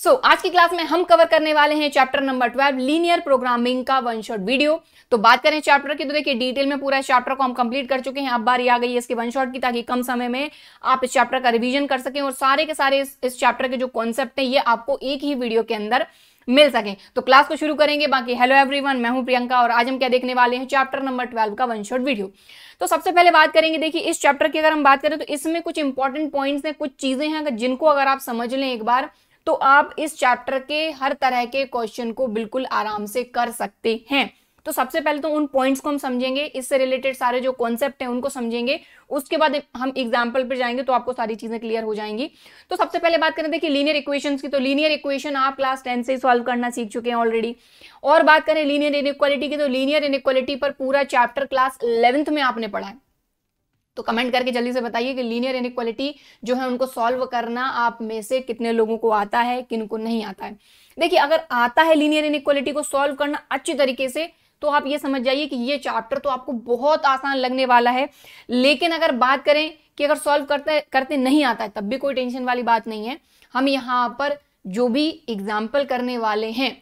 आज की क्लास में हम कवर करने वाले हैं चैप्टर नंबर 12 लीनियर प्रोग्रामिंग का वन शॉट वीडियो। तो बात करें चैप्टर की तो देखिए डिटेल में पूरा चैप्टर को हम कंप्लीट कर चुके हैं। अब बारी आ गई है इसके वन शॉट की, ताकि कम समय में आप इस चैप्टर का रिवीजन कर सकें और सारे के सारे इस चैप्टर के जो कॉन्सेप्ट है ये आपको एक ही वीडियो के अंदर मिल सके। तो क्लास को शुरू करेंगे। बाकी हेलो एवरीवन, मैं हूं प्रियंका और आज हम क्या देखने वाले हैं, चैप्टर नंबर 12 का वन शॉट वीडियो। तो सबसे पहले बात करेंगे, देखिए इस चैप्टर की अगर हम बात करें तो इसमें कुछ इंपॉर्टेंट पॉइंट्स हैं, कुछ चीजें हैं जिनको अगर आप समझ लें एक बार तो आप इस चैप्टर के हर तरह के क्वेश्चन को बिल्कुल आराम से कर सकते हैं। तो सबसे पहले तो उन पॉइंट्स को हम समझेंगे, इससे रिलेटेड सारे जो कॉन्सेप्ट हैं उनको समझेंगे, उसके बाद हम एग्जांपल पर जाएंगे तो आपको सारी चीजें क्लियर हो जाएंगी। तो सबसे पहले बात करें देखिए लीनियर इक्वेशंस की, तो लीनियर इक्वेशन आप क्लास 10 से सॉल्व करना सीख चुके हैं ऑलरेडी। और बात करें लीनियर इनइक्वालिटी की, तो लीनियर इनइक्वालिटी पर पूरा चैप्टर क्लास 11th में आपने पढ़ा है। तो कमेंट करके जल्दी से बताइए कि लीनियर इनइक्वालिटी जो है उनको सॉल्व करना आप में से कितने लोगों को आता है, किन को नहीं आता है। देखिए अगर आता है लीनियर इनइक्वालिटी को सॉल्व करना अच्छी तरीके से, तो आप ये समझ जाइए कि ये चैप्टर तो आपको बहुत आसान लगने वाला है। लेकिन अगर बात करें कि अगर सॉल्व करते नहीं आता है, तब भी कोई टेंशन वाली बात नहीं है। हम यहाँ पर जो भी एग्जाम्पल करने वाले हैं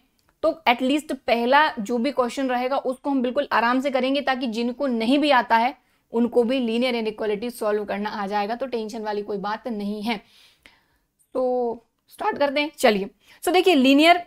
तो एटलीस्ट पहला जो भी क्वेश्चन रहेगा उसको हम बिल्कुल आराम से करेंगे, ताकि जिनको नहीं भी आता है उनको भी लीनियर इनइक्वालिटी सॉल्व करना आ जाएगा। तो टेंशन वाली कोई बात नहीं है। तो स्टार्ट करते हैं, चलिए। सो देखिए लीनियर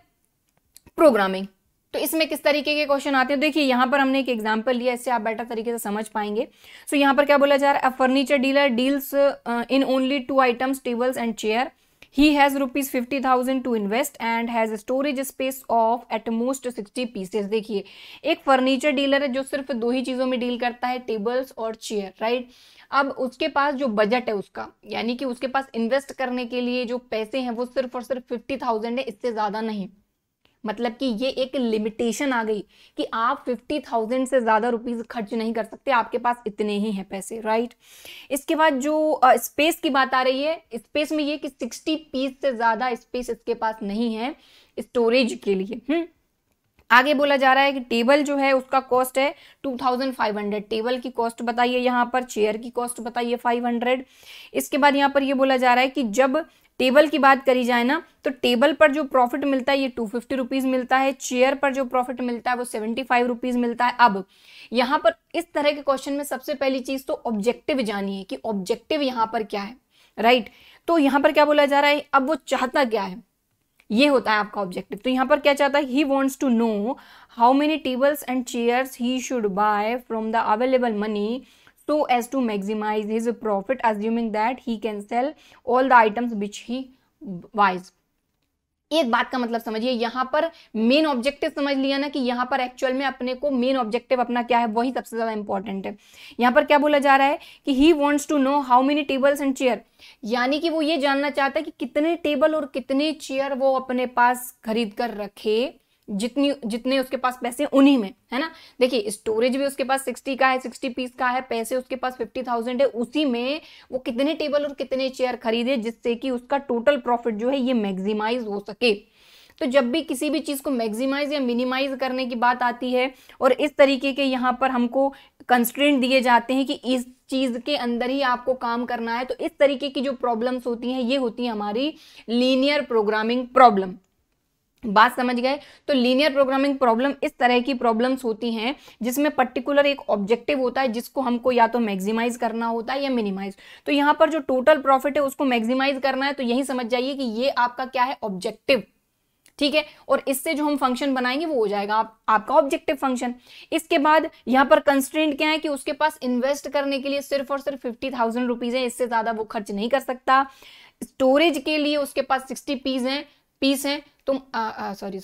प्रोग्रामिंग, तो इसमें किस तरीके के क्वेश्चन आते हैं। देखिए यहाँ पर हमने एक एग्जांपल लिया, इससे आप बेटर तरीके से समझ पाएंगे। सो यहाँ पर क्या बोला जा रहा है, a furniture dealer deals in only 2 items, tables and chair. He has rupees 50,000 to invest and has a storage space of at most 60 pieces। देखिए एक फर्नीचर डीलर है जो सिर्फ 2 ही चीजों में डील करता है, टेबल्स और चेयर, राइट। अब उसके पास जो बजट है उसका, यानी कि उसके पास इन्वेस्ट करने के लिए जो पैसे हैं वो सिर्फ और सिर्फ 50,000 है, इससे ज्यादा नहीं। मतलब कि ये एक लिमिटेशन आ गई कि आप 50,000 से ज्यादा रुपीस खर्च नहीं कर सकते, आपके पास इतने ही हैं पैसे, राइट। इसके बाद जो स्पेस की बात आ रही है, स्पेस में ये कि 60 पीस से ज्यादा स्पेस इसके पास नहीं है स्टोरेज के लिए। आगे बोला जा रहा है कि टेबल जो है उसका कॉस्ट है 2500, टेबल की कॉस्ट बताइए, यहाँ पर चेयर की कॉस्ट बताइए 500। इसके बाद यहाँ पर ये बोला जा रहा है कि जब टेबल की बात करी जाए ना, तो टेबल पर जो प्रॉफिट मिलता है ये 250 रुपीज मिलता है, चेयर पर जो प्रॉफिट मिलता है वो 75 रुपीज मिलता है। अब यहाँ पर इस तरह के क्वेश्चन में सबसे पहली चीज तो ऑब्जेक्टिव जानिए कि ऑब्जेक्टिव यहाँ पर क्या है, राइट। तो यहाँ पर क्या बोला जा रहा है, अब वो चाहता क्या है, ये होता है आपका ऑब्जेक्टिव। तो यहाँ पर क्या चाहता है, he wants to know how many tables and chairs he should buy from the available money so as to maximize his profit, assuming that he can sell all the items which he buys। एक बात का मतलब समझिए, यहाँ पर main objective समझ लिया ना कि यहाँ पर एक्चुअल में अपने को मेन ऑब्जेक्टिव अपना क्या है, वही सबसे ज्यादा इंपॉर्टेंट है। यहाँ पर क्या बोला जा रहा है कि he wants to know how many tables and chair, यानी कि वो ये जानना चाहता है कि कितने टेबल और कितने चेयर वो अपने पास खरीद कर रखे, जितने उसके पास पैसे उन्हीं में, है ना। देखिए स्टोरेज भी उसके पास 60 का है, 60 पीस का है, पैसे उसके पास 50,000 है, उसी में वो कितने टेबल और कितने चेयर खरीदे जिससे कि उसका टोटल प्रॉफिट जो है ये मैक्सिमाइज हो सके। तो जब भी किसी भी चीज को मैक्सिमाइज या मिनिमाइज करने की बात आती है और इस तरीके के यहाँ पर हमको कंस्ट्रेंट दिए जाते हैं कि इस चीज के अंदर ही आपको काम करना है, तो इस तरीके की जो प्रॉब्लम्स होती हैं ये होती है हमारी लीनियर प्रोग्रामिंग प्रॉब्लम। बात समझ गए। तो लीनियर प्रोग्रामिंग प्रॉब्लम इस तरह की प्रॉब्लम्स होती हैं जिसमें पर्टिकुलर एक ऑब्जेक्टिव होता है जिसको हमको या तो मैक्सिमाइज करना होता है या मिनिमाइज। तो यहाँ पर जो टोटल प्रॉफिट है उसको मैक्सिमाइज करना है, तो यही समझ जाइए कि ये आपका क्या है, ऑब्जेक्टिव, ठीक है। और इससे जो हम फंक्शन बनाएंगे वो हो जाएगा आपका ऑब्जेक्टिव फंक्शन। इसके बाद यहाँ पर कंस्ट्रेंट क्या है कि उसके पास इन्वेस्ट करने के लिए सिर्फ और सिर्फ 50,000 रुपीज है, इससे ज्यादा वो खर्च नहीं कर सकता। स्टोरेज के लिए उसके पास 60 पीस हैं, तुम सॉरी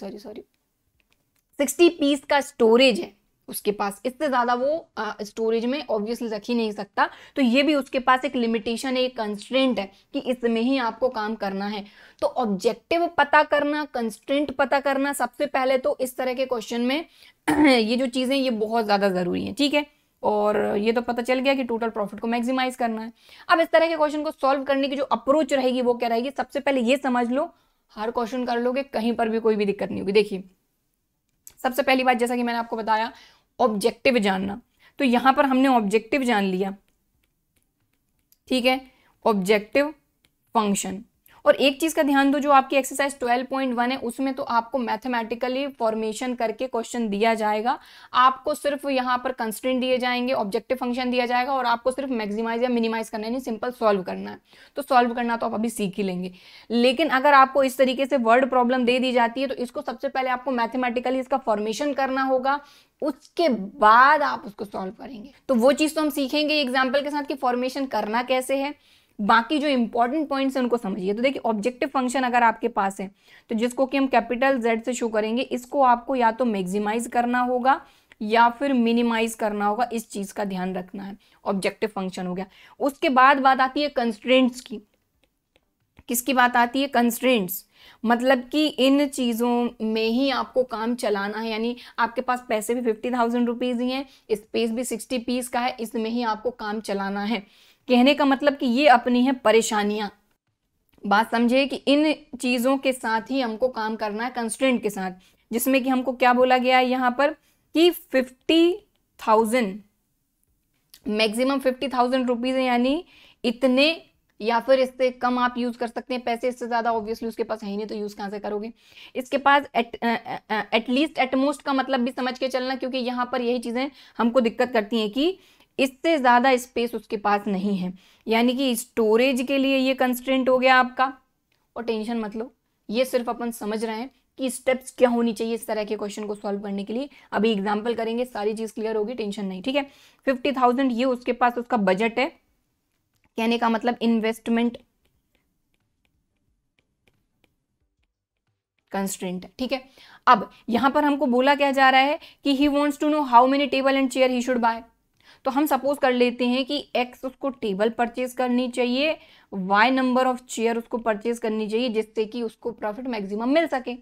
60 पीस का स्टोरेज है उसके पास, इससे ज्यादा वो स्टोरेज में ऑब्वियसली रख ही नहीं सकता। तो ये भी उसके पास एक लिमिटेशन है, एक कंस्ट्रेंट है कि इसमें ही आपको काम करना है। तो ऑब्जेक्टिव पता करना, कंस्ट्रेंट पता करना, सबसे पहले तो इस तरह के क्वेश्चन में ये जो चीजें ये बहुत ज्यादा जरूरी है, ठीक है। और ये तो पता चल गया कि टोटल प्रॉफिट को मैक्सिमाइज करना है। अब इस तरह के क्वेश्चन को सॉल्व करने की जो अप्रोच रहेगी वो क्या रहेगी, सबसे पहले ये समझ लो, हर क्वेश्चन कर लोगे, कहीं पर भी कोई भी दिक्कत नहीं होगी। देखिए सबसे पहली बात, जैसा कि मैंने आपको बताया, ऑब्जेक्टिव जानना। तो यहां पर हमने ऑब्जेक्टिव जान लिया, ठीक है, ऑब्जेक्टिव फंक्शन। और एक चीज का ध्यान दो, जो आपकी एक्सरसाइज 12.1 है उसमें तो आपको मैथमेटिकली फॉर्मेशन करके क्वेश्चन दिया जाएगा। आपको सिर्फ यहाँ पर कंस्ट्रेंट दिए जाएंगे, ऑब्जेक्टिव फंक्शन दिया जाएगा और आपको सिर्फ मैक्सिमाइज या मिनिमाइज करना है, नहीं सिंपल सॉल्व करना है। तो सॉल्व करना तो आप अभी सीख ही लेंगे, लेकिन अगर आपको इस तरीके से वर्ड प्रॉब्लम दे दी जाती है तो इसको सबसे पहले आपको मैथमेटिकली इसका फॉर्मेशन करना होगा, उसके बाद आप उसको सॉल्व करेंगे। तो वो चीज तो हम सीखेंगे एग्जाम्पल के साथ कि फॉर्मेशन करना कैसे है। बाकी जो इंपॉर्टेंट पॉइंट्स हैं उनको समझिए। तो देखिए ऑब्जेक्टिव फंक्शन अगर आपके पास है तो जिसको कि हम कैपिटल Z से शो करेंगे, इसको आपको या तो मैक्सिमाइज करना होगा या फिर मिनिमाइज करना होगा, इस चीज का ध्यान रखना है। ऑब्जेक्टिव फंक्शन हो गया। उसके बाद बात आती है कंस्ट्रेंट्स की। किसकी बात आती है? कंस्ट्रेंट्स। मतलब कि इन चीज़ों में ही आपको काम चलाना है, यानी आपके पास पैसे भी 50,000 रुपीज़ ही हैं, स्पेस भी 60 पीस का है, इसमें ही आपको काम चलाना है। कहने का मतलब कि ये अपनी है परेशानियां। बात समझे कि इन चीज़ों के साथ ही हमको काम करना है, कंस्ट्रेंट के साथ, जिसमें कि हमको क्या बोला गया है यहाँ पर कि 50,000 मैक्सिमम 50,000 रुपीज़ है, यानी इतने या फिर इससे कम आप यूज कर सकते हैं पैसे। इससे ज्यादा ऑब्वियसली उसके पास है ही नहीं, तो यूज कहां से करोगे। इसके पास एटलीस्ट एटमोस्ट का मतलब भी समझ के चलना, क्योंकि यहाँ पर यही चीजें हमको दिक्कत करती हैं कि इससे ज्यादा स्पेस उसके पास नहीं है, यानी कि स्टोरेज के लिए ये कंस्ट्रेंट हो गया आपका। और टेंशन मत लो, ये सिर्फ अपन समझ रहे हैं कि स्टेप्स क्या होनी चाहिए इस तरह के क्वेश्चन को सॉल्व करने के लिए। अभी एग्जाम्पल करेंगे, सारी चीज क्लियर होगी, टेंशन नहीं, ठीक है। 50,000 ये उसके पास उसका बजट है, कहने का मतलब इन्वेस्टमेंट कंस्ट्रेंट है, ठीक है। अब यहां पर हमको बोला क्या जा रहा है कि he wants to know how many table and chair he should buy. तो हम सपोज कर लेते हैं कि x उसको टेबल परचेज करनी चाहिए, y नंबर ऑफ चेयर उसको परचेज करनी चाहिए, जिससे कि उसको प्रॉफिट मैक्सिमम मिल सके।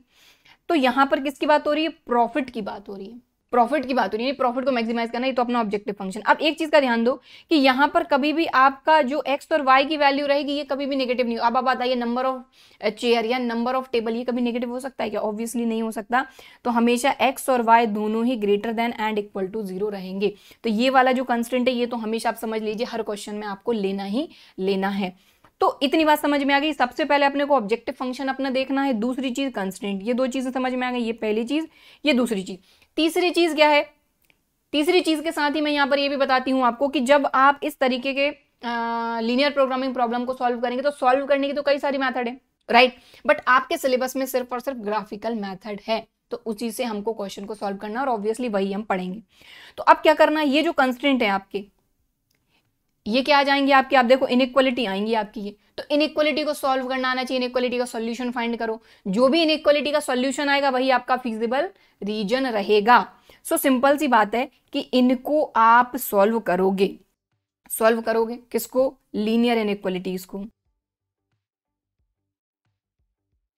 तो यहां पर किसकी बात हो रही है? प्रॉफिट की बात हो रही है, प्रॉफिट की बात हो रही है, प्रॉफिट को मैक्सिमाइज करना, ये तो अपना ऑब्जेक्टिव फंक्शन। अब एक चीज का ध्यान दो कि यहाँ पर कभी भी आपका जो x और y की वैल्यू रहेगी ये कभी भी नेगेटिव नहीं हो। अब आप बताइए नंबर ऑफ चेयर या नंबर ऑफ टेबल ये कभी नेगेटिव हो सकता है क्या? ऑब्वियसली नहीं हो सकता। तो हमेशा x और y दोनों ही greater than and equal to 0 रहेंगे। तो ये वाला जो कंस्टेंट है ये तो हमेशा आप समझ लीजिए, हर क्वेश्चन में आपको लेना ही लेना है। तो इतनी बात समझ में आ गई। सबसे पहले अपने को ऑब्जेक्टिव फंक्शन अपना देखना है, दूसरी चीज कंस्टेंट। ये दो चीजें समझ में आ गई, ये पहली चीज, ये दूसरी चीज। तीसरी चीज क्या है? तीसरी चीज के साथ ही मैं यहाँ पर ये भी बताती हूँ आपको कि जब आप इस तरीके के लीनियर प्रोग्रामिंग प्रॉब्लम को सॉल्व करेंगे तो सॉल्व करने की तो कई सारी मेथड है, राइट, बट आपके सिलेबस में सिर्फ और सिर्फ ग्राफिकल मेथड है। तो उसी से हमको क्वेश्चन को सॉल्व करना और ऑब्वियसली वही हम पढ़ेंगे। तो अब क्या करना है, ये जो कंस्ट्रेंट है आपके, ये क्या आ जाएंगे आपके, आप देखो इनइक्वालिटी आएंगी आपकी ये। तो इनइक्वालिटी को सॉल्व करना आना चाहिए, इनइक्वालिटी का सॉल्यूशन फाइंड करो। जो भी इनइक्वालिटी का सॉल्यूशन आएगा वही आपका फीजिबल रीजन रहेगा। सो सिंपल सी बात है कि इनको आप सॉल्व करोगे। सॉल्व करोगे किसको? लीनियर इनइक्वालिटीज को।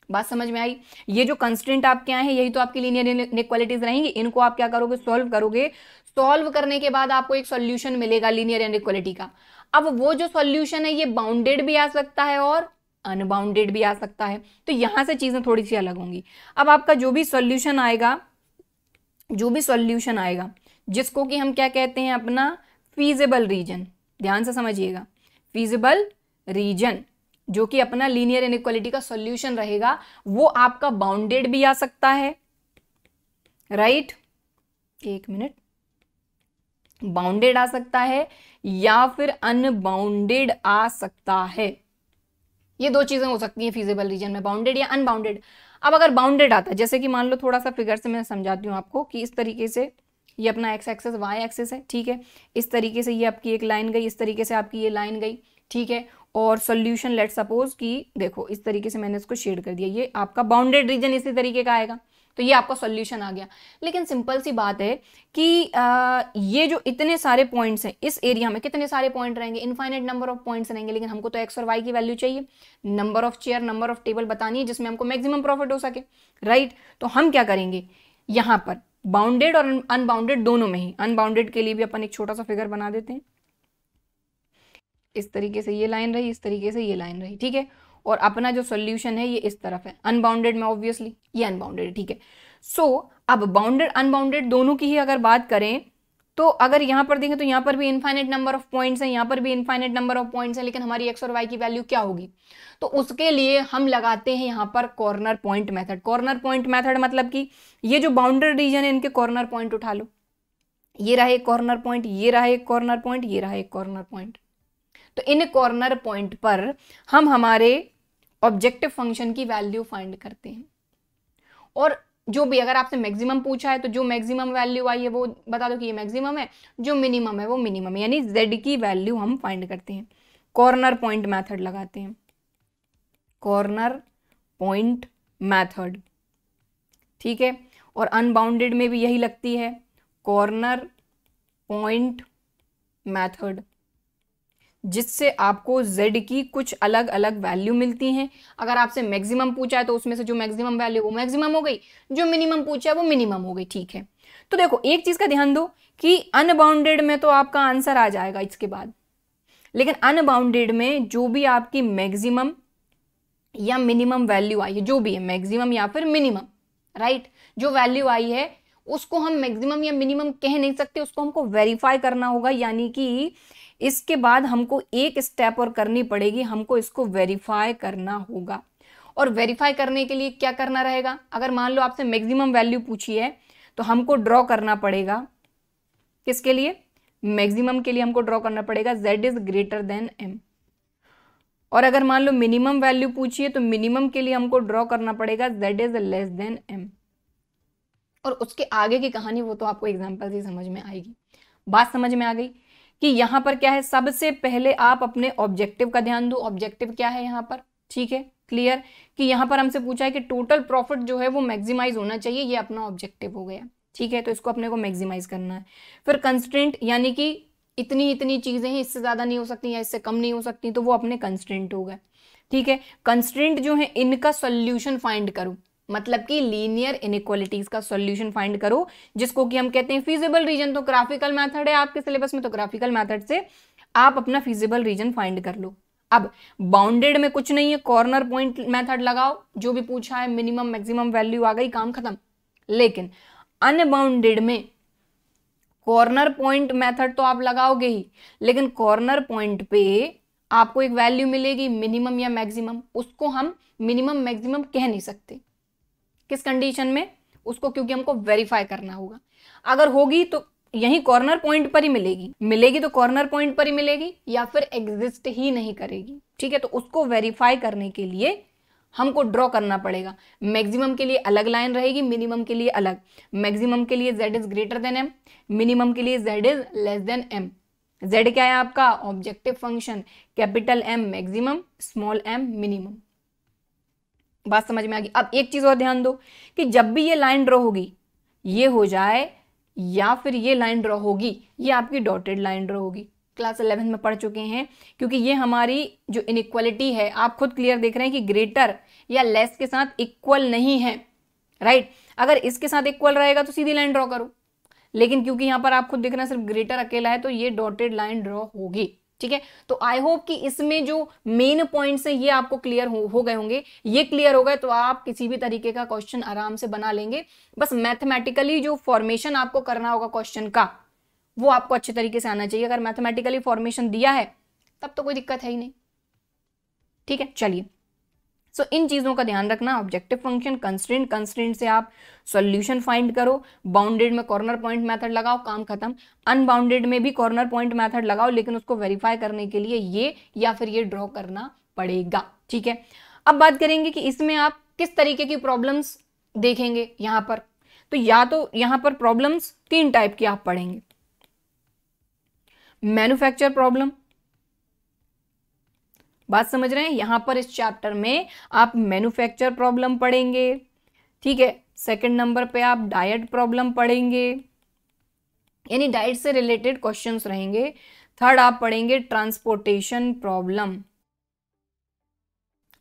बात समझ में आई? ये जो कंस्ट्रेंट आपके यहाँ है यही तो आपकी लीनियर इनइक्वालिटीज रहेंगी। इनको आप क्या करोगे? सॉल्व करोगे। सॉल्व करने के बाद आपको एक सॉल्यूशन मिलेगा लीनियर इनइक्वालिटी का। अब वो जो सॉल्यूशन है ये बाउंडेड भी आ सकता है और अनबाउंडेड भी आ सकता है। तो यहां से चीजें थोड़ी सी अलग होंगी। अब आपका जो भी सॉल्यूशन आएगा, जिसको कि हम क्या कहते हैं, अपना फीजिबल रीजन, ध्यान से समझिएगा, फीजिबल रीजन जो कि अपना लीनियर इनइक्वालिटी का सॉल्यूशन रहेगा, वो आपका बाउंडेड भी आ सकता है, राइट, एक मिनट, बाउंडेड आ सकता है या फिर अनबाउंडेड आ सकता है। ये दो चीजें हो सकती हैं फीजिबल रीजन में, बाउंडेड या अनबाउंडेड। अब अगर बाउंडेड आता है, जैसे कि मान लो थोड़ा सा फिगर से मैं समझाती हूँ आपको कि इस तरीके से ये अपना एक्स एक्सेस वाई एक्सेस है, ठीक है, इस तरीके से ये आपकी एक लाइन गई, इस तरीके से आपकी ये लाइन गई, ठीक है, और सॉल्यूशन लेट सपोज कि देखो इस तरीके से मैंने इसको शेड कर दिया, ये आपका बाउंडेड रीजन इसी तरीके का आएगा, तो ये आपका सॉल्यूशन आ गया। लेकिन सिंपल सी बात है कि ये जो इतने सारे पॉइंट्स हैं इस एरिया में, कितने सारे पॉइंट रहेंगे, इनफाइनाइट नंबर ऑफ पॉइंट्स रहेंगे, लेकिन हमको तो एक्स और वाई की वैल्यू चाहिए, number of chair, number of table बतानी है जिसमें हमको मैक्सिमम प्रॉफिट हो सके, राइट। तो हम क्या करेंगे, यहाँ पर बाउंडेड और अनबाउंडेड दोनों में ही, अनबाउंडेड के लिए भी अपन एक छोटा सा फिगर बना देते हैं, इस तरीके से ये लाइन रही, इस तरीके से ये लाइन रही, ठीक है, और अपना जो सॉल्यूशन है ये इस तरफ है, अनबाउंडेड में ऑब्वियसली ये अनबाउंडेड है, ठीक है। सो अब बाउंडेड अनबाउंडेड दोनों की ही अगर बात करें तो अगर यहाँ पर देखें तो यहाँ पर भी इनफाइनाइट नंबर ऑफ पॉइंट्स हैं, यहाँ पर भी इनफाइनाइट नंबर ऑफ पॉइंट्स हैं, लेकिन हमारी एक्स और वाई की वैल्यू क्या होगी? तो उसके लिए हम लगाते हैं यहाँ पर corner point method. Corner point method मतलब कि ये जो बाउंड्री रीजन है इनके कॉर्नर पॉइंट उठा लो, ये रहा एक कॉर्नर पॉइंट, ये रहा एक कॉर्नर पॉइंट, ये रहा एक कॉर्नर पॉइंट। तो इन कॉर्नर पॉइंट पर हम हमारे ऑब्जेक्टिव फंक्शन की वैल्यू फाइंड करते हैं। और जो भी अगर आपसे मैक्सिमम पूछा है तो जो मैक्सिमम वैल्यू आई है वो बता दो कि ये मैक्सिमम है, जो मिनिमम है वो मिनिमम है, यानी z की वैल्यू हम फाइंड करते हैं, कॉर्नर पॉइंट मेथड लगाते हैं, कॉर्नर पॉइंट मेथड, ठीक है। और अनबाउंडेड में भी यही लगती है, कॉर्नर पॉइंट मेथड, जिससे आपको z की कुछ अलग अलग वैल्यू मिलती हैं। अगर आपसे मैक्सिमम पूछा है तो उसमें से जो मैक्सिमम वैल्यू वो मैक्सिमम हो गई, जो मिनिमम पूछा है वो मिनिमम हो गई, ठीक है। तो देखो एक चीज का ध्यान दो कि अनबाउंडेड में तो आपका आंसर आ जाएगा इसके बाद, लेकिन अनबाउंडेड में जो भी आपकी मैक्सिमम या मिनिमम वैल्यू आई है, जो भी है मैक्सिमम या फिर मिनिमम, राइट, जो वैल्यू आई है उसको हम मैक्सिमम या मिनिमम कह नहीं सकते, उसको हमको वेरीफाई करना होगा। यानी कि इसके बाद हमको एक स्टेप और करनी पड़ेगी, हमको इसको वेरीफाई करना होगा। और वेरीफाई करने के लिए क्या करना रहेगा? अगर मान लो आपसे मैक्सिमम वैल्यू पूछी है तो हमको ड्रॉ करना पड़ेगा, किसके लिए? मैक्सिमम के लिए हमको ड्रॉ करना पड़ेगा z is greater then m। और अगर मान लो मिनिमम वैल्यू पूछी है तो मिनिमम के लिए हमको ड्रॉ करना पड़ेगा z is less then m। और उसके आगे की कहानी वो तो आपको एग्जाम्पल से समझ में आएगी। बात समझ में आ गई कि यहाँ पर क्या है? सबसे पहले आप अपने ऑब्जेक्टिव का ध्यान दो। ऑब्जेक्टिव क्या है यहाँ पर? ठीक है, क्लियर कि यहाँ पर हमसे पूछा है कि टोटल प्रॉफिट जो है वो मैक्सिमाइज होना चाहिए, ये अपना ऑब्जेक्टिव हो गया, ठीक है। तो इसको अपने को मैक्सिमाइज करना है। फिर कंस्ट्रेंट, यानी कि इतनी इतनी चीजें हैं, इससे ज्यादा नहीं हो सकती या इससे कम नहीं हो सकती, तो वो अपने कंस्ट्रेंट हो गए, ठीक है। कंस्ट्रेंट जो है इनका सोल्यूशन फाइंड करो, मतलब कि लीनियर इनइक्वालिटीज का सॉल्यूशन फाइंड करो, जिसको कि हम कहते हैं फीजिबल रीजन। तो ग्राफिकल मेथड है आपके सिलेबस में, तो ग्राफिकल मेथड से आप अपना फीजिबल रीजन फाइंड कर लो। अब बाउंडेड में कुछ नहीं है, कॉर्नर पॉइंट मेथड लगाओ, जो भी पूछा है मिनिमम मैक्सिमम वैल्यू आ गई, काम खत्म। लेकिन अनबाउंडेड में कॉर्नर पॉइंट मेथड तो आप लगाओगे ही, लेकिन कॉर्नर पॉइंट पे आपको एक वैल्यू मिलेगी मिनिमम या मैक्सिमम, उसको हम मिनिमम मैक्सिमम कह नहीं सकते। किस कंडीशन में? उसको क्योंकि हमको वेरीफाई करना होगा। अगर होगी तो यही कॉर्नर पॉइंट पर ही मिलेगी तो कॉर्नर पॉइंट पर ही मिलेगी, या फिर एग्जिस्ट ही नहीं करेगी, ठीक है। तो उसको वेरीफाई करने के लिए हमको ड्रॉ करना पड़ेगा। मैक्सिमम के लिए अलग लाइन रहेगी, मिनिमम के लिए अलग। मैक्सिमम के लिए z is greater then m, minimum के लिए z is less then m। z क्या है आपका? Objective function, capital M maximum, small m minimum. बात समझ में आ गई? अब एक चीज और ध्यान दो कि जब भी ये लाइन ड्रॉ होगी, ये हो जाए या फिर ये लाइन ड्रॉ होगी, ये आपकी डॉटेड लाइन ड्रॉ होगी। क्लास 11 में पढ़ चुके हैं, क्योंकि ये हमारी जो इनइक्वालिटी है, आप खुद क्लियर देख रहे हैं कि ग्रेटर या लेस के साथ इक्वल नहीं है, राइट। अगर इसके साथ इक्वल रहेगा तो सीधी लाइन ड्रॉ करो, लेकिन क्योंकि यहाँ पर आप खुद देख रहे हैं सिर्फ ग्रेटर अकेला है, तो ये डॉटेड लाइन ड्रॉ होगी, ठीक है। तो आई होप कि इसमें जो मेन पॉइंट्स हैं ये आपको क्लियर हो गए होंगे। ये क्लियर हो गए तो आप किसी भी तरीके का क्वेश्चन आराम से बना लेंगे। बस मैथमेटिकली जो फॉर्मेशन आपको करना होगा क्वेश्चन का, वो आपको अच्छे तरीके से आना चाहिए। अगर मैथमेटिकली फॉर्मेशन दिया है तब तो कोई दिक्कत है ही नहीं, ठीक है। चलिए, सो इन चीजों का ध्यान रखना। ऑब्जेक्टिव फंक्शन, कंस्ट्रेंट से आप सॉल्यूशन फाइंड करो। बाउंडेड में कॉर्नर पॉइंट मेथड लगाओ, काम खत्म। अनबाउंडेड में भी कॉर्नर पॉइंट मेथड लगाओ, लेकिन उसको वेरीफाई करने के लिए ये या फिर ये ड्रॉ करना पड़ेगा, ठीक है। अब बात करेंगे कि इसमें आप किस तरीके की प्रॉब्लम्स देखेंगे यहां पर। तो या तो यहां पर प्रॉब्लम्स 3 टाइप की आप पढ़ेंगे। मैन्युफैक्चर प्रॉब्लम, बात समझ रहे हैं? यहां पर इस चैप्टर में आप मैन्युफैक्चर प्रॉब्लम पढ़ेंगे, ठीक है। सेकंड नंबर पे आप डाइट प्रॉब्लम पढ़ेंगे, यानी डाइट से रिलेटेड क्वेश्चंस रहेंगे। थर्ड आप पढ़ेंगे ट्रांसपोर्टेशन प्रॉब्लम।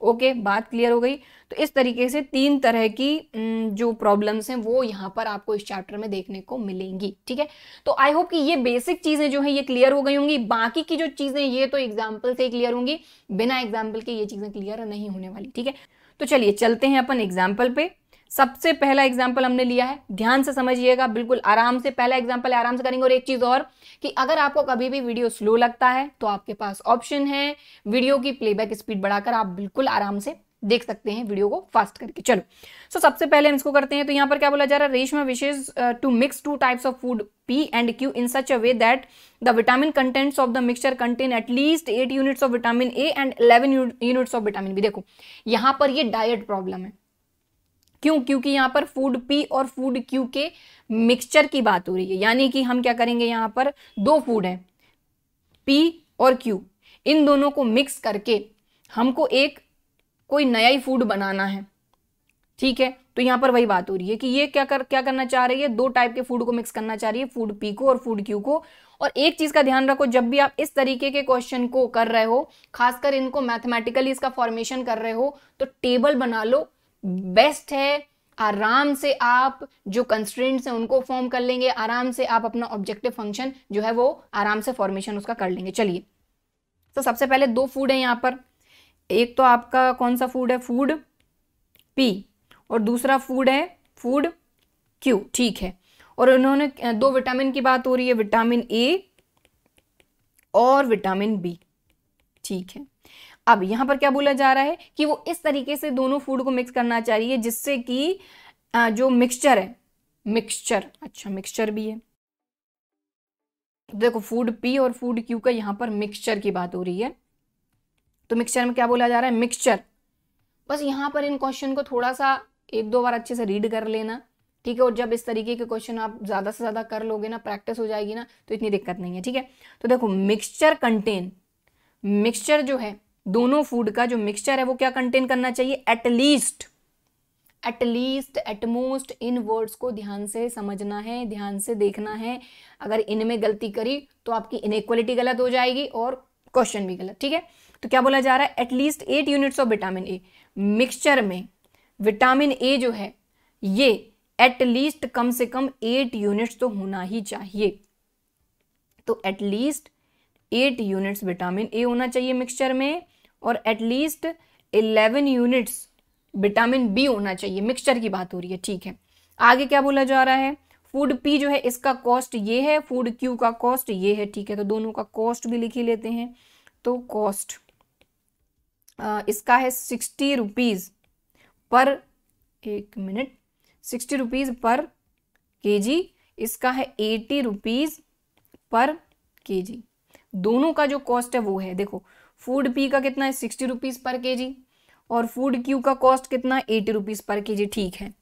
ओके, बात क्लियर हो गई? तो इस तरीके से 3 तरह की जो प्रॉब्लम्स हैं वो यहाँ पर आपको इस चैप्टर में देखने को मिलेंगी, ठीक है। तो आई होप कि ये बेसिक चीजें जो है ये क्लियर हो गई होंगी। बाकी की जो चीजें ये तो एग्जाम्पल से क्लियर होंगी, बिना एग्जाम्पल के ये चीजें क्लियर नहीं होने वाली, ठीक है। तो चलिए चलते हैं अपन एग्जाम्पल पे। सबसे पहला एग्जाम्पल हमने लिया है, ध्यान से समझिएगा, बिल्कुल आराम से, पहला एग्जाम्पल है, आराम से करेंगे। और एक चीज और कि अगर आपको कभी भी वीडियो स्लो लगता है तो आपके पास ऑप्शन है वीडियो की प्लेबैक स्पीड बढ़ाकर आप बिल्कुल आराम से देख सकते हैं वीडियो को फास्ट करके। चलो सबसे पहले हम इसको करते हैं। तो यहाँ पर क्या बोला जा रहा है, Reshma wishes to mix 2 types of food P and Q in such a way that the vitamin contents of the mixture contain at least 8 units of vitamin A and 11 units of vitamin B। देखो यहाँ पर ये diet problem है, क्यों? क्योंकि यहाँ पर food P और फूड Q के मिक्सचर की बात हो रही है, यानी कि हम क्या करेंगे, यहाँ पर 2 फूड हैं P और Q, इन दोनों को मिक्स करके हमको एक कोई नया ही फूड बनाना है, ठीक है। तो यहाँ पर वही बात हो रही है कि ये क्या करना चाह रही है, 2 टाइप के फूड को मिक्स करना चाह रही है, फूड P को और फूड Q को। और एक चीज का ध्यान रखो, जब भी आप इस तरीके के क्वेश्चन को कर रहे हो, खासकर इनको मैथमेटिकली इसका फॉर्मेशन कर रहे हो, तो टेबल बना लो, बेस्ट है। आराम से आप जो कंस्ट्रेंट्स हैं उनको फॉर्म कर लेंगे, आराम से आप अपना ऑब्जेक्टिव फंक्शन जो है वो आराम से फॉर्मेशन उसका कर लेंगे। चलिए, तो सबसे पहले 2 फूड है यहाँ पर, एक तो आपका कौन सा फूड है, फूड P, और दूसरा फूड है फूड Q, ठीक है। और उन्होंने 2 विटामिन की बात हो रही है, विटामिन A और विटामिन B, ठीक है। अब यहां पर क्या बोला जा रहा है कि वो इस तरीके से दोनों फूड को मिक्स करना चाह रही है जिससे कि जो मिक्सचर है, मिक्सचर भी है। देखो फूड P और फूड Q का यहां पर मिक्सचर की बात हो रही है। तो मिक्सचर में क्या बोला जा रहा है, मिक्सचर। बस यहां पर इन क्वेश्चन को थोड़ा सा 1-2 बार अच्छे से रीड कर लेना, ठीक है। और जब इस तरीके के क्वेश्चन आप ज्यादा से ज्यादा कर लोगे ना, प्रैक्टिस हो जाएगी ना, तो इतनी दिक्कत नहीं है, ठीक है। तो देखो मिक्सचर जो है, दोनों फूड का जो मिक्सचर है वो क्या कंटेन करना चाहिए, एटलीस्ट, एटमोस्ट, इन वर्ड्स को ध्यान से समझना है, ध्यान से देखना है। अगर इनमें गलती करी तो आपकी इनइक्वालिटी गलत हो जाएगी और क्वेश्चन भी गलत, ठीक है। तो क्या बोला जा रहा है, at least 8 units of vitamin A. Mixture में विटामिन ए जो है ये एटलीस्ट कम से कम 8 यूनिट्स तो होना ही चाहिए। तो एटलीस्ट 8 यूनिट्स विटामिन ए होना चाहिए मिक्सचर में, और एटलीस्ट 11 यूनिट्स विटामिन बी होना चाहिए। मिक्सचर की बात हो रही है, ठीक है। आगे क्या बोला जा रहा है, फूड पी जो है इसका कॉस्ट ये है, फूड क्यू का कॉस्ट ये है, ठीक है। तो दोनों का कॉस्ट भी लिख ही लेते हैं। तो कॉस्ट इसका है 60 rupees per, 1 minute, 60 rupees per KG, इसका है 80 रुपीज पर केजी। दोनों का जो कॉस्ट है वो है, देखो फूड पी का कितना है 60 रुपीज पर केजी, और फूड क्यू का कॉस्ट कितना है 80 रुपीज पर केजी, ठीक है,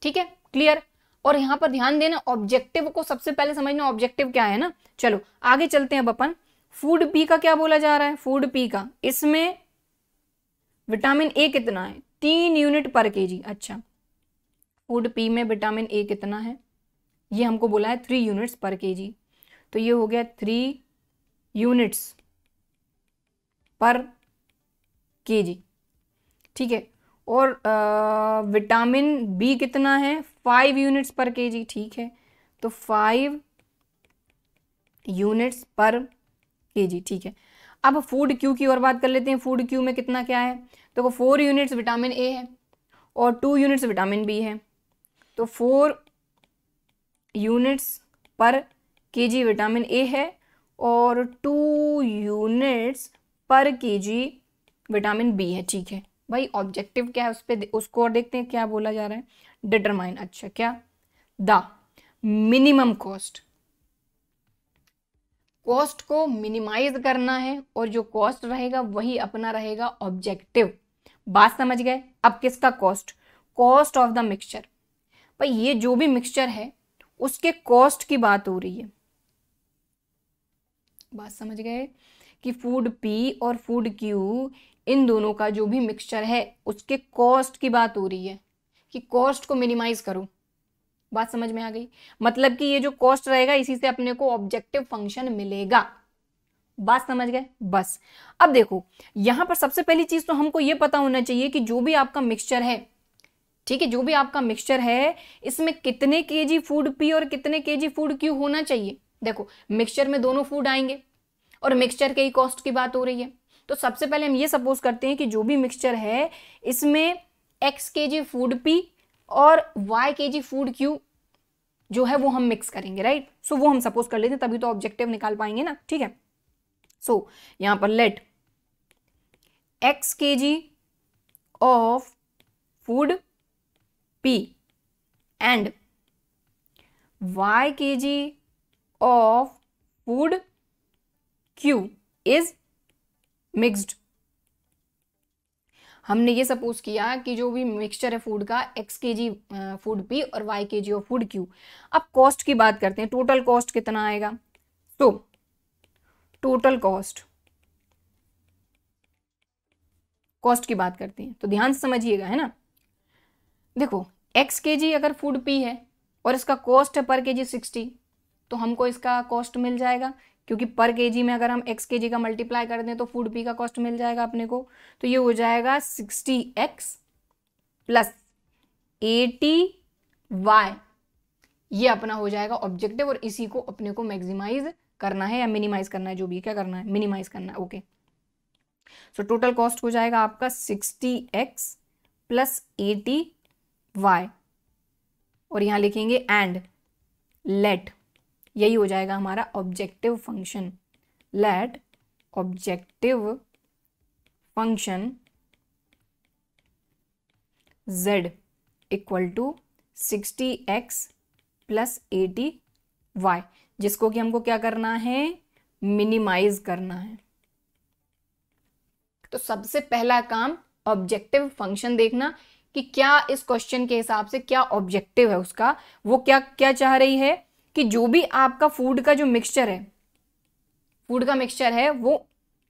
ठीक है, क्लियर। और यहां पर ध्यान देना, ऑब्जेक्टिव को सबसे पहले समझना, ऑब्जेक्टिव क्या है ना। चलो आगे चलते हैं अब अपन। फूड पी का क्या बोला जा रहा है, फूड पी का, इसमें विटामिन ए कितना है, 3 यूनिट पर केजी। अच्छा, फूड पी में विटामिन ए कितना है, ये हमको बोला है 3 यूनिट्स पर केजी। तो ये हो गया 3 यूनिट्स पर केजी, ठीक है। और विटामिन बी कितना है, 5 यूनिट्स पर केजी, ठीक है। तो 5 यूनिट्स पर केजी, ठीक है। अब फूड क्यू की और बात कर लेते हैं। फूड क्यू में कितना क्या है, तो 4 यूनिट्स विटामिन ए है और 2 यूनिट्स विटामिन बी है। तो 4 यूनिट्स पर केजी विटामिन ए है और 2 यूनिट्स पर केजी विटामिन बी है, ठीक है। भाई ऑब्जेक्टिव क्या है उस पे, उसको और देखते हैं क्या बोला जा रहा है, डिटरमाइन। अच्छा, क्या, द मिनिमम कॉस्ट, कॉस्ट को मिनिमाइज करना है और जो कॉस्ट रहेगा वही अपना रहेगा ऑब्जेक्टिव। बात समझ गए। अब किसका cost, cost of the mixture. भाई ये जो भी मिक्सचर है उसके कॉस्ट की बात हो रही है। बात समझ गए कि फूड पी और फूड क्यू, इन दोनों का जो भी मिक्सचर है उसके कॉस्ट की बात हो रही है कि कॉस्ट को मिनिमाइज करो। बात समझ में आ गई, मतलब कि ये जो कॉस्ट रहेगा इसी से अपने को ऑब्जेक्टिव फंक्शन मिलेगा। बात समझ गए। बस अब देखो यहां पर सबसे पहली चीज तो हमको ये पता होना चाहिए कि जो भी आपका मिक्सचर है, ठीक है, जो भी आपका मिक्सचर है इसमें कितने केजी फूड पी और कितने केजी फूड क्यू होना चाहिए। देखो मिक्सचर में दोनों फूड आएंगे और मिक्सचर के ही कॉस्ट की बात हो रही है। तो सबसे पहले हम ये सपोज करते हैं कि जो भी मिक्सचर है इसमें x केजी फूड पी और y kg फूड क्यू जो है वो हम मिक्स करेंगे, राइट। सो वो हम सपोज कर लेते हैं, तभी तो ऑब्जेक्टिव निकाल पाएंगे ना, ठीक है। सो यहां पर let x kg of food P and y kg of food Q is mixed। हमने ये सपोज किया कि जो भी मिक्सचर है फूड का x kg फूड P और y kg of food Q। अब कॉस्ट की बात करते हैं, टोटल कॉस्ट कितना आएगा। तो टोटल कॉस्ट की बात करते हैं, तो ध्यान से समझिएगा, है ना। देखो x kg अगर फूड P है और इसका कॉस्ट है पर केजी 60, तो हमको इसका कॉस्ट मिल जाएगा, क्योंकि पर केजी में अगर हम x kg का मल्टीप्लाई कर दें तो फूड P का कॉस्ट मिल जाएगा अपने को। तो ये हो जाएगा 60x प्लस 80y, ये अपना हो जाएगा ऑब्जेक्टिव, और इसी को अपने को मैक्सिमाइज करना है या मिनिमाइज करना है, जो भी क्या करना है, मिनिमाइज करना है। ओके, सो टोटल कॉस्ट हो जाएगा आपका 60x प्लस 80y, और यहां लिखेंगे एंड लेट, यही हो जाएगा हमारा objective function. Let objective function z equal to 60x plus 80y, जिसको कि हमको क्या करना है, मिनिमाइज करना है। तो सबसे पहला काम ऑब्जेक्टिव फंक्शन देखना कि क्या इस क्वेश्चन के हिसाब से क्या ऑब्जेक्टिव है उसका, वो क्या क्या चाह रही है कि जो भी आपका फूड का जो मिक्सचर है, फूड का मिक्सचर है, वो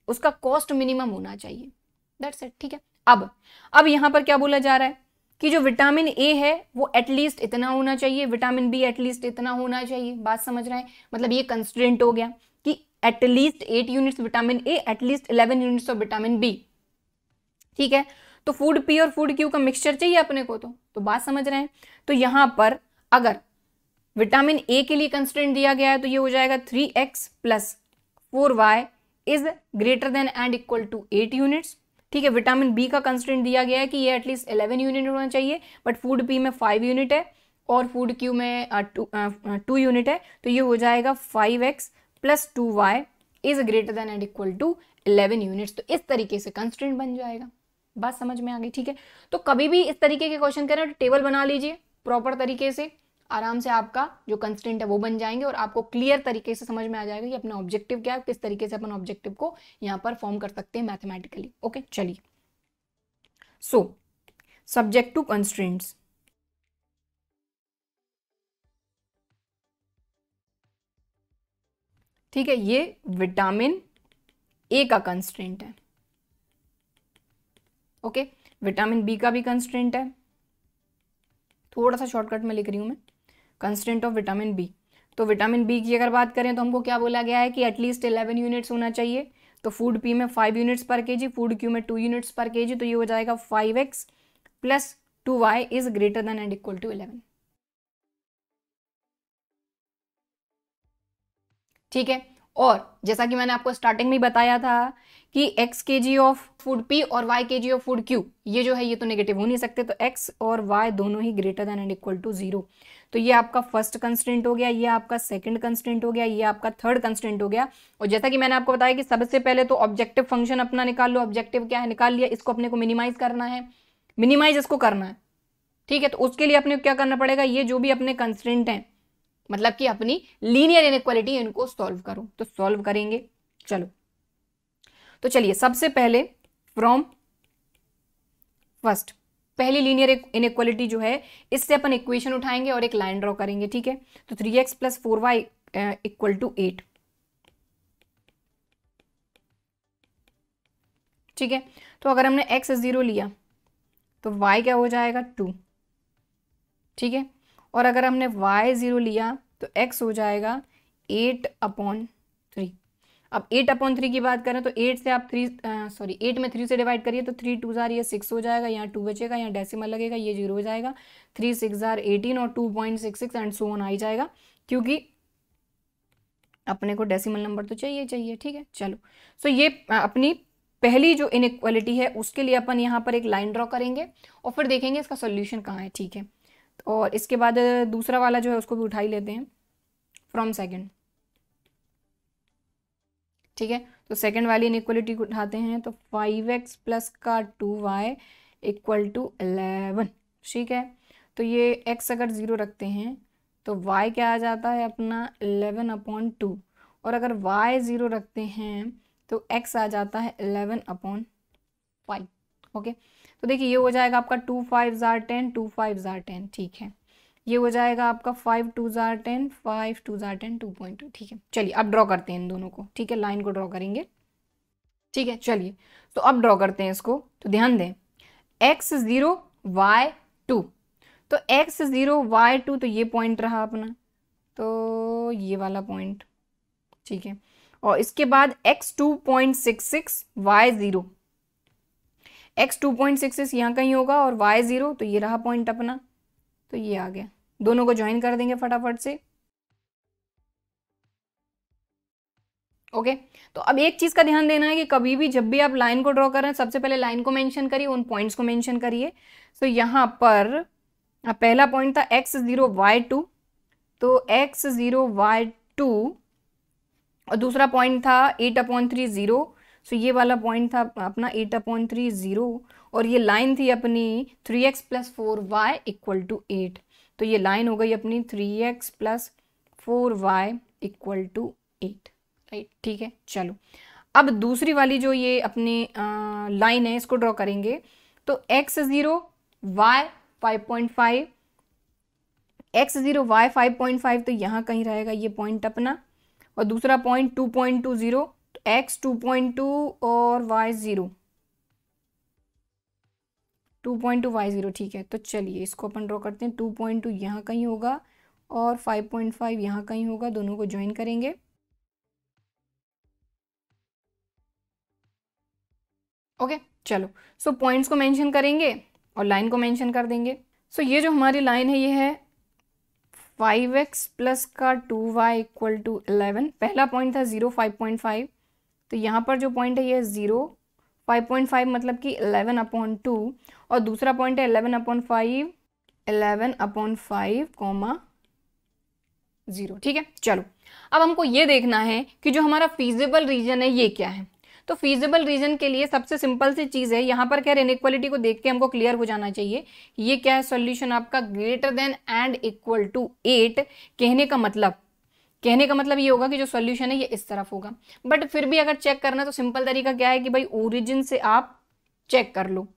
उसका कॉस्ट मिनिमम होना चाहिए, दैट्स इट, ठीक है। अब यहां पर क्या बोला जा रहा है कि जो विटामिन ए है वो एटलीस्ट इतना होना चाहिए, विटामिन बी एटलीस्ट इतना होना चाहिए। बात समझ रहे हैं, मतलब ये कंस्ट्रेंट हो गया कि at least 8 units vitamin A, at least 11 units of vitamin B, ठीक है। तो फूड पी और फूड क्यू का मिक्सचर चाहिए अपने को, तो बात समझ रहे हैं। तो यहां पर अगर विटामिन ए के लिए कंस्ट्रेंट दिया गया है तो ये हो जाएगा 3x plus 4y is greater than and equal to 8 units, ठीक है। विटामिन बी का कंस्ट्रेंट दिया गया है कि ये एटलीस्ट 11 यूनिट होना चाहिए, बट फूड पी में 5 यूनिट है और फूड क्यू में 2 यूनिट है, तो ये हो जाएगा 5x plus 2y is greater than and equal to 11 units. तो इस तरीके से कंस्ट्रेंट बन जाएगा। बात समझ में आ गई, ठीक है। तो कभी भी इस तरीके के क्वेश्चन करें तो टेबल बना लीजिए प्रॉपर तरीके से, आराम से आपका जो कंस्ट्रेंट है वो बन जाएंगे और आपको क्लियर तरीके से समझ में आ जाएगा कि अपना ऑब्जेक्टिव क्या है, किस तरीके से अपन ऑब्जेक्टिव को यहाँ पर फॉर्म कर सकते हैं मैथमेटिकली। ओके, चलिए। सो सब्जेक्ट टू कंस्ट्रेंट्स, ठीक है, ये विटामिन ए का कंस्ट्रेंट है। ओके, विटामिन बी का भी कंस्ट्रेंट है, थोड़ा सा शॉर्टकट में लिख रही हूं मैं, कंस्ट्रेंट ऑफ विटामिन बी। तो विटामिन बी की अगर बात करें तो हमको क्या बोला गया है कि एटलीस्ट 11 यूनिट्स होना चाहिए। तो फूड पी में 5 यूनिट्स पर केजी, फूड क्यू में 2 यूनिट्स पर केजी, तो ये हो जाएगा 5x plus 2y is greater than and equal to 11, ठीक है। और जैसा कि मैंने आपको स्टार्टिंग में बताया था कि x kg of food p और y kg of food q, ये जो है ये तो नेगेटिव हो नहीं सकते, तो x और y दोनों ही greater than and equal to 0। तो ये आपका फर्स्ट कंस्ट्रेंट हो गया, ये आपका सेकंड कंस्ट्रेंट हो गया, ये आपका थर्ड कंस्ट्रेंट हो गया। और जैसा कि मैंने आपको बताया कि सबसे पहले तो ऑब्जेक्टिव फंक्शन अपना निकाल लो। ऑब्जेक्टिव क्या है, निकाल लिया, इसको अपने को मिनिमाइज करना है, मिनिमाइज इसको करना है, ठीक है। तो उसके लिए अपने को क्या करना पड़ेगा, ये जो भी अपने कंस्ट्रेंट हैं, मतलब कि अपनी लीनियर इनइक्वालिटी, इनको सॉल्व करो। तो सॉल्व करेंगे, चलो। तो चलिए सबसे पहले फ्रॉम फर्स्ट, पहली लीनियर इनइक्वालिटी जो है, इससे अपन इक्वेशन उठाएंगे और एक लाइन ड्रॉ करेंगे, ठीक है। तो 3x plus 4y equal to 8, ठीक है। तो अगर हमने x 0 लिया तो y क्या हो जाएगा 2, ठीक है। और अगर हमने y 0 लिया तो x हो जाएगा 8/3। अब 8/3 की बात करें तो 8 से आप 8 में 3 से डिवाइड करिए तो 3 2 जार ये 6 हो जाएगा, यहाँ 2 बचेगा, यहाँ डेसिमल लगेगा, ये 0 हो जाएगा, 3 6 जार 18 और 2.66 एंड सो ऑन आ ही जाएगा, क्योंकि अपने को डेसिमल नंबर तो चाहिए, ठीक है। चलो, सो ये अपनी पहली जो इनइक्वालिटी है उसके लिए अपन यहाँ पर एक लाइन ड्रॉ करेंगे और फिर देखेंगे इसका सोल्यूशन कहाँ है, ठीक है। और इसके बाद दूसरा वाला जो है उसको भी उठा ही लेते हैं, फ्रॉम सेकंड। ठीक है, तो सेकंड वाली इनइक्वलिटी को उठाते हैं, तो 5x प्लस का 2y इक्वल टू 11। ठीक है, तो ये x अगर 0 रखते हैं तो y क्या आ जाता है अपना 11/2, और अगर y 0 रखते हैं तो x आ जाता है 11/5। ओके, तो देखिए ये हो जाएगा आपका 2 5 जार 10, 2 5 जार 10। ठीक है, ये हो जाएगा आपका 5 2 जार 10, 5 2 जार 10, 2.2। ठीक है, चलिए अब ड्रॉ करते हैं इन दोनों को। ठीक है, लाइन को ड्रॉ करेंगे। ठीक है, चलिए तो अब ड्रॉ करते हैं इसको। तो ध्यान दें, x0 y2, तो x0 y2 तो ये पॉइंट रहा अपना, तो ये वाला पॉइंट। ठीक है, और इसके बाद x 2.66 y0, x 2.66 यहाँ कहीं होगा, और y0 तो ये रहा पॉइंट अपना, तो ये आ गया। दोनों को ज्वाइन कर देंगे फटाफट से। ओके, तो अब एक चीज का ध्यान देना है कि कभी भी जब भी आप लाइन को ड्रॉ कर रहे हैं, सबसे पहले लाइन को मेंशन करिए, उन पॉइंट्स को मेंशन करिए। तो यहाँ पर पहला पॉइंट था x0 y2, तो x0 y2, और दूसरा पॉइंट था 8/3 0, सो ये वाला पॉइंट था अपना 8/3 0, और ये लाइन थी अपनी 3x plus 4y equal to 8, तो ये लाइन हो गई अपनी 3x plus 4y equal to 8। Right, ठीक है, चलो अब दूसरी वाली जो ये अपनी लाइन है इसको ड्रॉ करेंगे। तो x0 y 5.5, x0 y 5.5 तो यहाँ कहीं रहेगा ये पॉइंट अपना, और दूसरा पॉइंट 2.20, तो x 2.2 और y 0, 2.2 y 0। ठीक है, तो चलिए इसको अपन ड्रॉ करते हैं। 2.2 यहाँ कहीं होगा और 5.5 यहाँ कहीं होगा, दोनों को ज्वाइन करेंगे। ओके, चलो सो पॉइंट्स को मेंशन करेंगे और लाइन को मेंशन कर देंगे। सो ये जो हमारी लाइन है ये है 5x प्लस का 2y इक्वल टू 11। पहला पॉइंट था 0 5.5, तो यहाँ पर जो पॉइंट है ये 0 5.5 मतलब कि 11/2, और दूसरा पॉइंट है 11/5, 11/5, 0। ठीक है, चलो अब हमको ये देखना है कि जो हमारा फीजिबल रीजन है ये क्या है। तो फीजिबल रीजन के लिए सबसे सिंपल सी चीज है, यहाँ पर क्या है, इनइक्वालिटी को देख के हमको क्लियर हो जाना चाहिए। ये क्या है, सॉल्यूशन आपका greater than and equal to 8। कहने का मतलब ये होगा कि जो सॉल्यूशन है ये इस तरफ होगा। बट फिर भी अगर चेक करना तो सिंपल तरीका क्या है कि भाई ओरिजिन से आप चेक कर लो।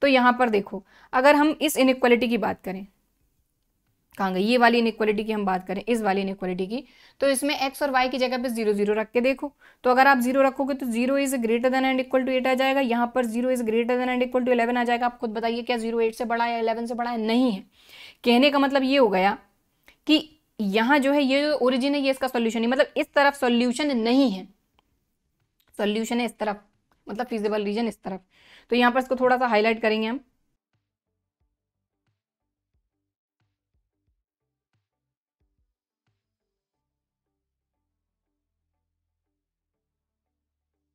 तो यहाँ पर देखो, अगर हम इस इनइक्वालिटी की बात करें, कहाँ गई ये वाली इनइक्वालिटी की हम बात करें, इस वाली इनइक्वालिटी की, तो इसमें x और y की जगह पे 0 0 रख के देखो। तो अगर आप 0 रखोगे तो 0 is greater than and equal to 8 आ जाएगा, यहाँ पर 0 is greater than and equal to 11 आ जाएगा। आप खुद बताइए क्या 0 8 से बड़ा है या 11 से बड़ा है? नहीं है। कहने का मतलब ये हो गया कि यहाँ जो है ये जो ओरिजिन है ये इसका सोल्यूशन है, मतलब इस तरफ सोल्यूशन नहीं है, सोल्यूशन है इस तरफ, मतलब फिजिबल रीजन इस तरफ। तो यहाँ पर इसको थोड़ा सा हाईलाइट करेंगे हम।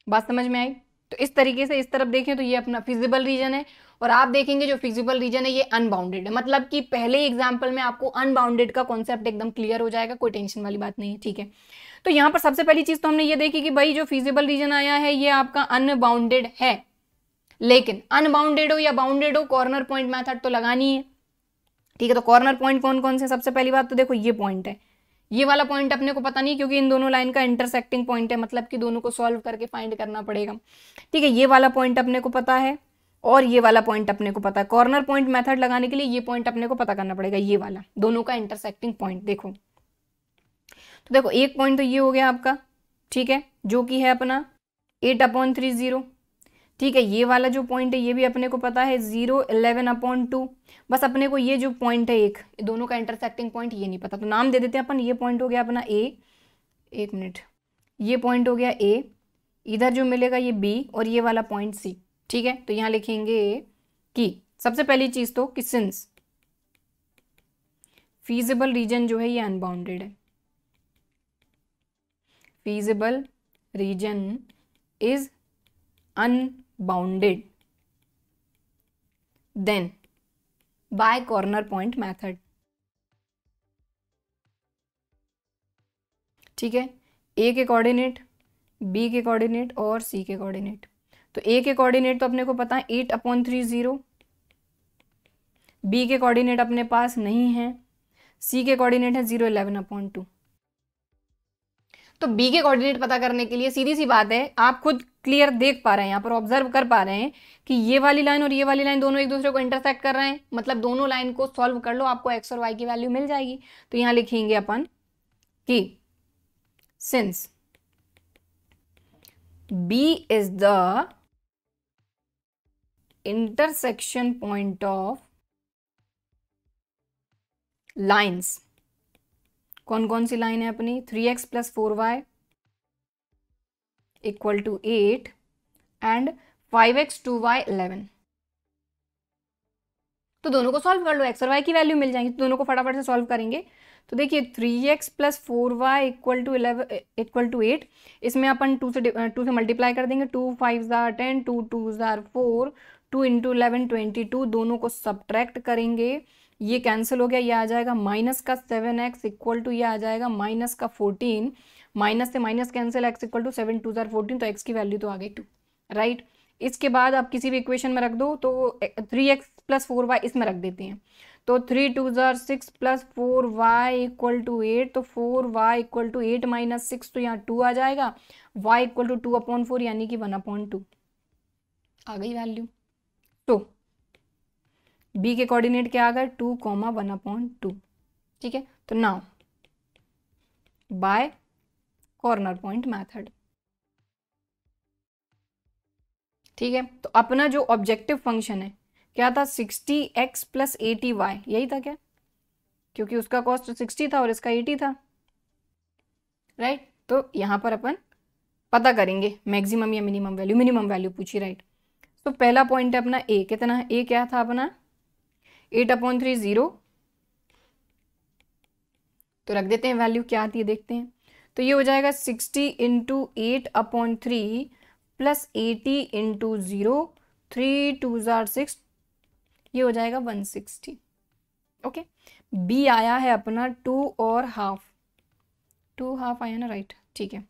बात समझ में आई? तो इस तरीके से इस तरफ देखें तो ये अपना फिजिबल रीजन है, और आप देखेंगे जो फिजिबल रीजन है ये अनबाउंडेड है, मतलब कि पहले एग्जांपल में आपको अनबाउंडेड का कॉन्सेप्ट एकदम क्लियर हो जाएगा, कोई टेंशन वाली बात नहीं है। ठीक है, तो यहाँ पर सबसे पहली चीज तो हमने ये देखी कि भाई जो फिजिबल रीजन आया है ये आपका अनबाउंडेड है, लेकिन अनबाउंडेड हो या बाउंडेड हो कॉर्नर पॉइंट मेथड तो लगानी है। ठीक है, तो कॉर्नर पॉइंट कौन कौन से? सबसे पहली बात तो देखो ये पॉइंट है, ये वाला पॉइंट अपने को पता नहीं क्योंकि इन दोनों लाइन का इंटरसेक्टिंग पॉइंट है, मतलब कि दोनों को सॉल्व करके फाइंड करना पड़ेगा। ठीक है, ये वाला पॉइंट अपने को पता है और ये वाला पॉइंट अपने को पता है। कॉर्नर पॉइंट मेथड लगाने के लिए ये पॉइंट अपने को पता करना पड़ेगा, ये वाला दोनों का इंटरसेक्टिंग पॉइंट। देखो तो देखो एक पॉइंट तो ये हो गया आपका, ठीक है, जो कि है अपना 8/3 0। ठीक है, ये वाला जो पॉइंट है ये भी अपने को पता है 0 11/2। बस अपने को ये जो पॉइंट है एक दोनों का इंटरसेक्टिंग पॉइंट ये नहीं पता, तो नाम दे देते हैं अपन। ये पॉइंट हो गया अपना ए, एक मिनट, ये पॉइंट हो गया ए, इधर जो मिलेगा ये बी, और ये वाला पॉइंट सी। ठीक है, तो यहाँ लिखेंगे कि सबसे पहली चीज तो कि सिंस फीजिबल रीजन जो है ये अनबाउंडेड है, feasible region is unbounded, then by corner point method. ठीक है, ए के कोऑर्डिनेट, बी के कोऑर्डिनेट और सी के कोऑर्डिनेट। तो ए के कोऑर्डिनेट तो अपने को पता है 8/3 0, बी के कोऑर्डिनेट अपने पास नहीं है, सी के कोऑर्डिनेट है 0 11/2। तो बी के कोऑर्डिनेट पता करने के लिए सीधी सी बात है, आप खुद क्लियर देख पा रहे हैं, यहाँ पर ऑब्जर्व कर पा रहे हैं कि ये वाली लाइन और ये वाली लाइन दोनों एक दूसरे को इंटरसेक्ट कर रहे हैं, मतलब दोनों लाइन को सॉल्व कर लो, आपको एक्स और वाई की वैल्यू मिल जाएगी। तो यहाँ लिखेंगे अपन कि since B is the intersection point of lines, कौन कौन सी लाइन है अपनी, 3x + 4y = 8 and 5x 2y 11। तो दोनों को सॉल्व कर लो, एक्स और वाई की वैल्यू मिल जाएंगी। तो दोनों को फटाफट से सॉल्व करेंगे। तो देखिए 3x + 4y = 8, इसमें अपन 2 से मल्टीप्लाई कर देंगे, 2 5 = 10, 2 2 = 4, 2 × 11 22, दोनों को सब्ट्रैक्ट करेंगे, ये कैंसिल हो गया, ये आ जाएगा -7x = ये आ जाएगा -14, माइनस से माइनस कैंसिल, x = 7 2 = 14, तो x की वैल्यू तो आ गई 2, राइट। इसके बाद आप किसी भी इक्वेशन में रख दो, तो 3x + 4y इसमें रख देते हैं, तो 3 2 = 6 + 4y = 8, तो 4y = 8 - 6, तो यहाँ 2 आ जाएगा, y = 2/4 यानी कि 1/2 आ गई वैल्यू। तो b के कोऑर्डिनेट क्या आ गए, 2, 1/2, ठीक है। तो now by corner point method, ठीक है। तो अपना जो ऑब्जेक्टिव फंक्शन है क्या था, 60x + 80y, यही था क्या, क्योंकि उसका कॉस्ट 60 था और इसका 80 था, राइट। तो यहाँ पर अपन पता करेंगे मैक्सिमम या मिनिमम वैल्यू, मिनिमम वैल्यू पूछी, राइट। तो पहला पॉइंट है अपना ए, कितना है, ए क्या था अपना 8/3 0, तो रख देते हैं वैल्यू, क्या आती है देखते हैं। तो ये हो जाएगा 60 × 8/3 + 80 × 0, 3 2 = 6, ये हो जाएगा 160, ओके। बी आया है अपना 2 और हाफ, 2 हाफ आया ना, राइट, ठीक है।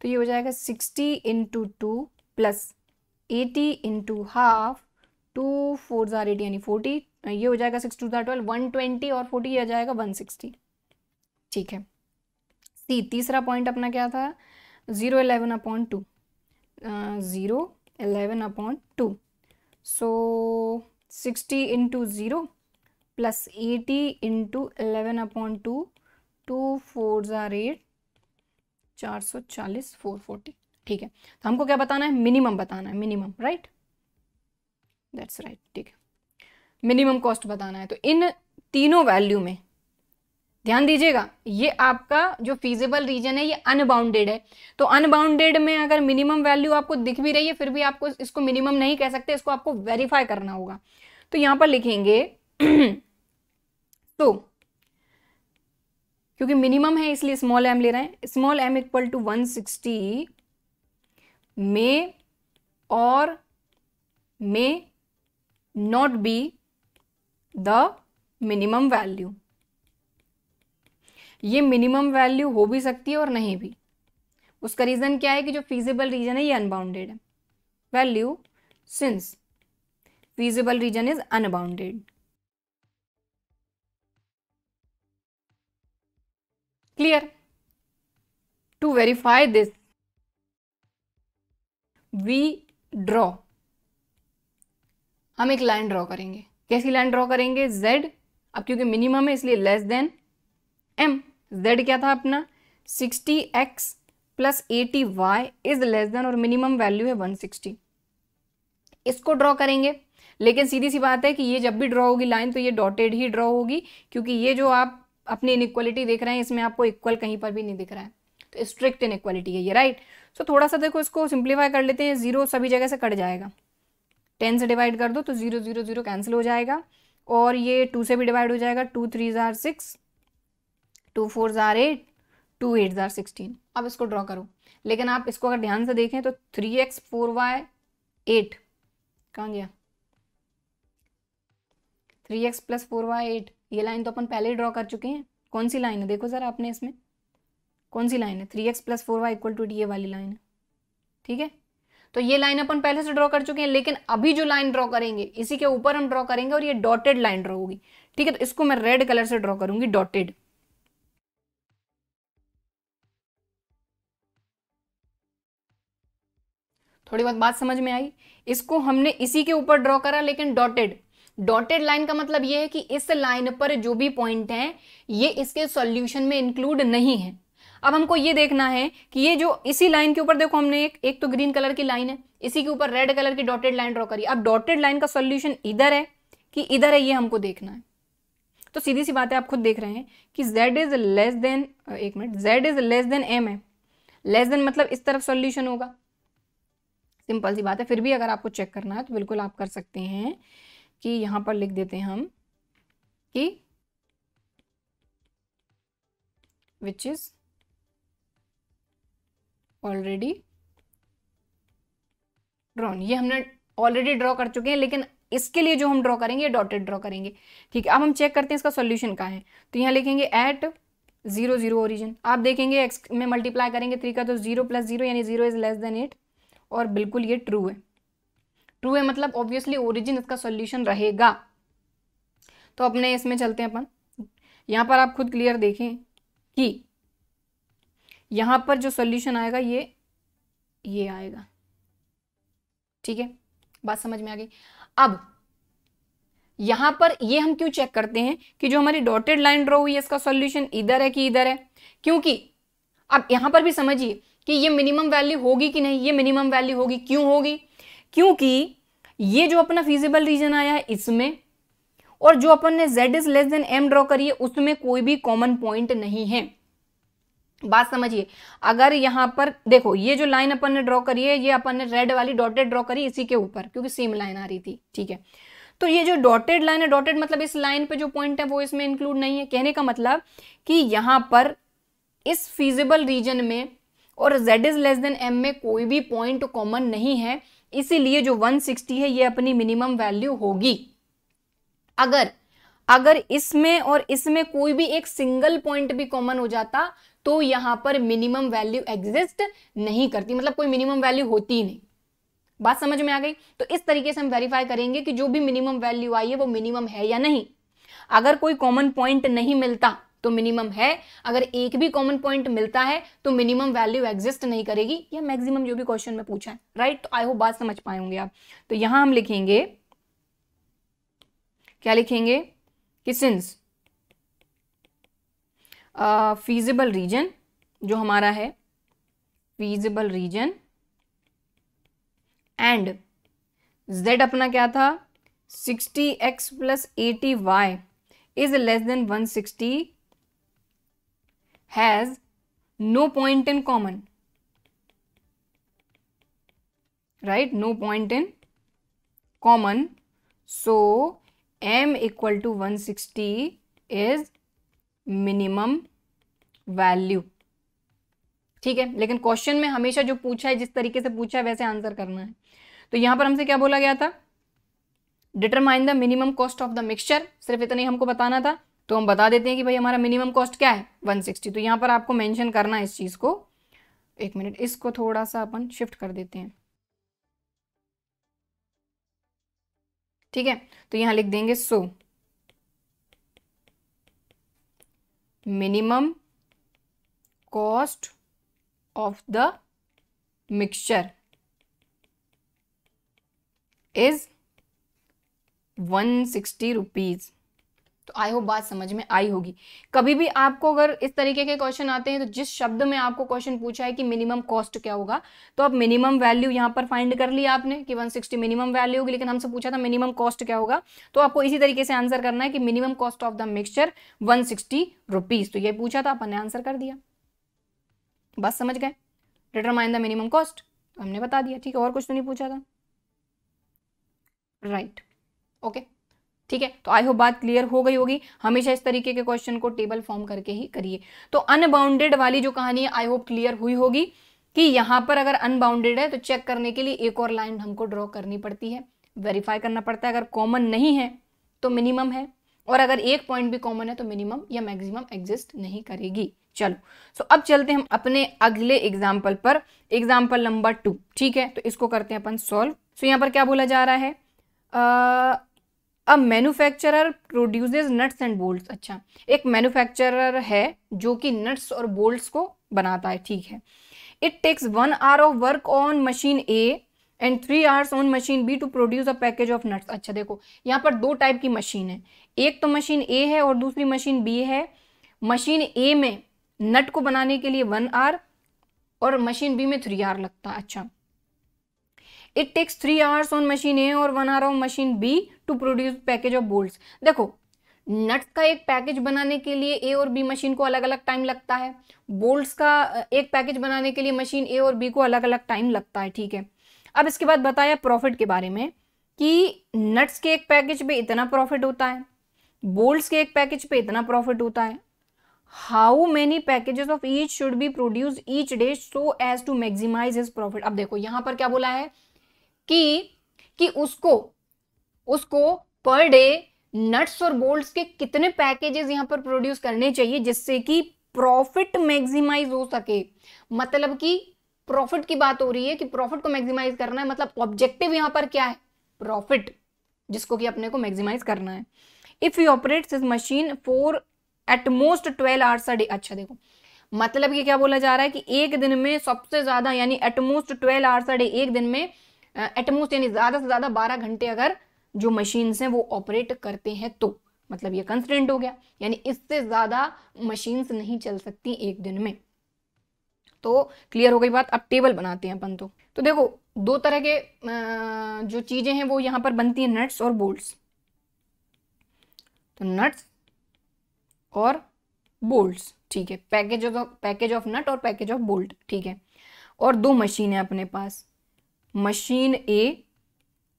तो ये हो जाएगा 60 × 2 + 80 × हाफ, 2 4 = 8 यानी 40, ये हो जाएगा 6 2 = 12, 120 और 40 ये आ जाएगा 160, ठीक है। सी तीसरा पॉइंट अपना क्या था, 0 11/2, 0 11/2, सो 60 × 0 + 80 × 11/2, 2 4 = 8, 440 440, ठीक है। तो हमको क्या बताना है, मिनिमम बताना है, मिनिमम, राइट, दैट्स राइट, ठीक है, मिनिमम कॉस्ट बताना है। तो इन तीनों वैल्यू में ध्यान दीजिएगा, ये आपका जो फीजिबल रीजन है ये अनबाउंडेड है, तो अनबाउंडेड में अगर मिनिमम वैल्यू आपको दिख भी रही है फिर भी आपको इसको मिनिमम नहीं कह सकते, इसको आपको वेरीफाई करना होगा। तो यहां पर लिखेंगे तो क्योंकि मिनिमम है इसलिए स्मॉल m ले रहे हैं, स्मॉल m = 160 में और may not be the minimum value, ये मिनिमम वैल्यू हो भी सकती है और नहीं भी। उसका रीजन क्या है कि जो फीजिबल रीजन है ये अनबाउंडेड है, value since feasible region is unbounded. Clear. To verify this we draw, हम एक लाइन ड्रॉ करेंगे। कैसी लाइन ड्रॉ करेंगे, z, अब क्योंकि मिनिमम है इसलिए लेस देन m, z क्या था अपना 60x + 80y is less then, और मिनिमम वैल्यू है 160, इसको ड्रॉ करेंगे। लेकिन सीधी सी बात है कि ये जब भी ड्रॉ होगी लाइन तो ये डॉटेड ही ड्रॉ होगी, क्योंकि ये जो आप अपनी इनइक्वालिटी देख रहे हैं इसमें आपको इक्वल कहीं पर भी नहीं दिख रहा है, तो स्ट्रिक्ट इनइक्वालिटी है ये, राइट। सो थोड़ा सा देखो इसको सिंप्लीफाई कर लेते हैं, 0 सभी जगह से कट जाएगा, 10 से डिवाइड कर दो तो 0 0 0 कैंसिल हो जाएगा, और ये 2 से भी डिवाइड हो जाएगा, 2 3 = 6, 2 4 = 8, 2 8 = 16। अब इसको ड्रॉ करो, लेकिन आप इसको अगर ध्यान से देखें तो 3x 4y 8 कहाँ गया, 3x + 4y 8, ये लाइन तो अपन पहले ही ड्रॉ कर चुके हैं। कौन सी लाइन है देखो जरा आपने इसमें, कौन सी लाइन है, 3x + 4y = d, ये वाली लाइन है, ठीक है। तो ये लाइन अपन पहले से ड्रॉ कर चुके हैं, लेकिन अभी जो लाइन ड्रॉ करेंगे इसी के ऊपर हम ड्रॉ करेंगे और ये डॉटेड लाइन ड्रॉ होगी, ठीक है। तो इसको मैं रेड कलर से ड्रॉ करूंगी, डॉटेड। थोड़ी बहुत बात समझ में आई। इसको हमने इसी के ऊपर ड्रॉ करा, लेकिन डॉटेड। डॉटेड लाइन का मतलब ये है कि इस लाइन पर जो भी पॉइंट हैं ये इसके सॉल्यूशन में इंक्लूड नहीं है। अब हमको ये देखना है कि ये जो इसी लाइन के ऊपर देखो हमने एक तो ग्रीन कलर की लाइन है, इसी के ऊपर रेड कलर की डॉटेड लाइन ड्रॉ करी। अब डॉटेड लाइन का सॉल्यूशन इधर है कि इधर है, ये हमको देखना है। तो सीधी सी बात है, आप खुद देख रहे हैं कि z इज लेस देन, एक minute, z is less then m है। लेस देन मतलब इस तरफ सॉल्यूशन होगा, सिंपल सी बात है। फिर भी अगर आपको चेक करना है तो बिल्कुल आप कर सकते हैं कि यहां पर लिख देते हैं हम कि विच इज ऑलरेडी ड्रॉन। ये हमने ऑलरेडी ड्रॉ कर चुके हैं, लेकिन इसके लिए जो हम ड्रॉ करेंगे डॉटेड ड्रॉ करेंगे, ठीक है। अब हम चेक करते हैं इसका सॉल्यूशन कहाँ है। तो यहाँ लिखेंगे एट 0 0 ओरिजिन। आप देखेंगे x में मल्टीप्लाई करेंगे 3 का, तो 0 + 0 यानी 0 इज लेस देन 8, और बिल्कुल ये ट्रू है। ट्रू है मतलब ऑब्वियसली ओरिजिन इसका सॉल्यूशन रहेगा। तो अपने इसमें चलते हैं अपन। यहाँ पर आप खुद क्लियर देखें कि यहाँ पर जो सॉल्यूशन आएगा ये आएगा, ठीक है। बात समझ में आ गई। अब यहां पर ये हम क्यों चेक करते हैं कि जो हमारी डॉटेड लाइन ड्रॉ हुई है इसका सॉल्यूशन इधर है कि इधर है, क्योंकि अब यहां पर भी समझिए कि ये मिनिमम वैल्यू होगी कि नहीं। ये मिनिमम वैल्यू होगी। क्यों होगी? क्योंकि ये जो अपना फीजिबल रीजन आया है इसमें, और जो अपन ने z is less then m draw करी है उसमें कोई भी कॉमन पॉइंट नहीं है। बात समझिए। अगर यहां पर देखो ये जो लाइन अपन ने ड्रॉ करी है, ये अपन ने रेड वाली डॉटेड ड्रॉ करी इसी के ऊपर, क्योंकि सेम लाइन आ रही थी, ठीक है। तो ये जो डॉटेड लाइन है, डॉटेड मतलब इस लाइन पे जो पॉइंट है वो इसमें इंक्लूड नहीं है। कहने का मतलब कि यहां पर इस फीजिबल रीजन में और z is less then m में कोई भी पॉइंट कॉमन नहीं है, इसीलिए जो 160 है ये अपनी मिनिमम वैल्यू होगी। अगर इसमें और इसमें कोई भी एक सिंगल पॉइंट भी कॉमन हो जाता तो यहां पर मिनिमम वैल्यू एग्जिस्ट नहीं करती, मतलब कोई मिनिमम वैल्यू होती ही नहीं। बात समझ में आ गई। तो इस तरीके से हम वेरीफाई करेंगे कि जो भी मिनिमम वैल्यू आई है वो मिनिमम है या नहीं। अगर कोई कॉमन पॉइंट नहीं मिलता तो मिनिमम है, अगर एक भी कॉमन पॉइंट मिलता है तो मिनिमम वैल्यू एग्जिस्ट नहीं करेगी। या मैक्सिमम जो भी क्वेश्चन में पूछा है, राइट। तो आई होप बात समझ पाए होंगे आप। तो यहां हम लिखेंगे, क्या लिखेंगे कि सिंस फीजिबल रीजन जो हमारा है, फीजिबल रीजन एंड z अपना क्या था 60x + 80y is less than 160 has no point in common, right, no point in common, so m = 160 is minimum value, ठीक है। लेकिन क्वेश्चन में हमेशा जो पूछा है, जिस तरीके से पूछा है वैसे आंसर करना है। तो यहां पर हमसे क्या बोला गया था, determine the minimum cost of the mixture, सिर्फ इतना ही हमको बताना था। तो हम बता देते हैं कि भाई हमारा मिनिमम कॉस्ट क्या है 160। तो यहां पर आपको मेंशन करना है इस चीज को। एक मिनट, इसको थोड़ा सा अपन शिफ्ट कर देते हैं, ठीक है। तो यहां लिख देंगे so minimum cost of the mixture is 160 rupees. तो आई होप बात समझ में आई होगी। कभी भी आपको अगर इस तरीके के क्वेश्चन आते हैं तो जिस शब्द में आपको क्वेश्चन पूछा है कि मिनिमम कॉस्ट क्या होगा, तो अब मिनिमम वैल्यू यहां पर फाइंड कर लिया आपने कि 160 मिनिमम वैल्यू होगी, लेकिन हमसे पूछा था मिनिमम कॉस्ट क्या होगा। तो आपको इसी तरीके से आंसर करना है कि minimum cost of the mixture 160 rupees. तो ये पूछा था, अपन ने आंसर कर दिया। बस समझ गए। डिटरमाइन द मिनिमम कॉस्ट हमने बता दिया, ठीक है। और कुछ तो नहीं पूछा था, राइट, ओके, ठीक है। तो आई होप बात क्लियर हो गई होगी। हमेशा इस तरीके के क्वेश्चन को टेबल फॉर्म करके ही करिए। तो अनबाउंडेड वाली जो कहानी है आई होप क्लियर हुई होगी कि यहां पर अगर अनबाउंडेड है तो चेक करने के लिए एक और लाइन हमको ड्रॉ करनी पड़ती है, वेरीफाई करना पड़ता है। अगर कॉमन नहीं है तो मिनिमम है, और अगर एक पॉइंट भी कॉमन है तो मिनिमम या मैक्सिमम एग्जिस्ट नहीं करेगी। चलो सो अब चलते हैं हम अपने अगले एग्जाम्पल पर, एग्जाम्पल नंबर 2। ठीक है, तो इसको करते हैं अपन सॉल्व। सो यहाँ पर क्या बोला जा रहा है, a manufacturer produces nuts and bolts. अच्छा, एक मैन्युफैक्चरर है जो कि नट्स और बोल्ट्स को बनाता है। ठीक है, it takes 1 hour of work on machine A and 3 hours on machine B to produce a package of nuts. अच्छा देखो, यहाँ पर दो टाइप की मशीन है, एक तो मशीन ए है और दूसरी मशीन बी है। मशीन ए में नट को बनाने के लिए 1 hour और मशीन बी में 3 hour लगता है। अच्छा, it takes 3 hours on machine A और 1 hour on machine B to produce package of bolts. देखो, नट्स का एक पैकेज बनाने के लिए ए और बी मशीन को अलग अलग टाइम लगता है, बोल्ट्स का एक पैकेज बनाने के लिए मशीन ए और बी को अलग अलग टाइम लगता है। ठीक है, अब इसके बाद बताया प्रॉफिट के बारे में कि नट्स के एक पैकेज पे इतना प्रॉफिट होता है, बोल्ट्स के एक पैकेज पे इतना प्रॉफिट होता है। How many packages of each should be produce each day so as to maximize his profit. अब देखो यहाँ पर क्या बोला है कि उसको पर डे नट्स और बोल्ट्स के कितने पैकेजेस यहां पर प्रोड्यूस करने चाहिए जिससे कि प्रॉफिट मैक्सिमाइज हो सके। मतलब कि प्रॉफिट की बात हो रही है कि प्रॉफिट को मैक्सिमाइज करना है, मतलब ऑब्जेक्टिव यहां पर क्या है, प्रॉफिट, जिसको कि अपने को मैक्सिमाइज करना है। If you operates this machine for at most 12 hours a day. अच्छा देखो, मतलब कि क्या बोला जा रहा है कि एक दिन में सबसे ज्यादा यानी एटमोस्ट 12 hours अ डे, एक दिन में एटमोस्ट यानी ज्यादा से ज्यादा 12 घंटे अगर जो मशीन्स हैं वो ऑपरेट करते हैं तो मतलब ये कंस्ट्रेंट हो गया, यानी इससे ज्यादा मशीन्स नहीं चल सकती एक दिन में। तो क्लियर हो गई बात। अब टेबल बनाते हैं अपन। तो देखो, दो तरह के जो चीजें हैं वो यहां पर बनती हैं, नट्स और बोल्ट्स। तो नट्स और बोल्ट्स, ठीक है, पैकेज ऑफ नट और पैकेज ऑफ बोल्ट। ठीक है, और दो मशीन है अपने पास, मशीन ए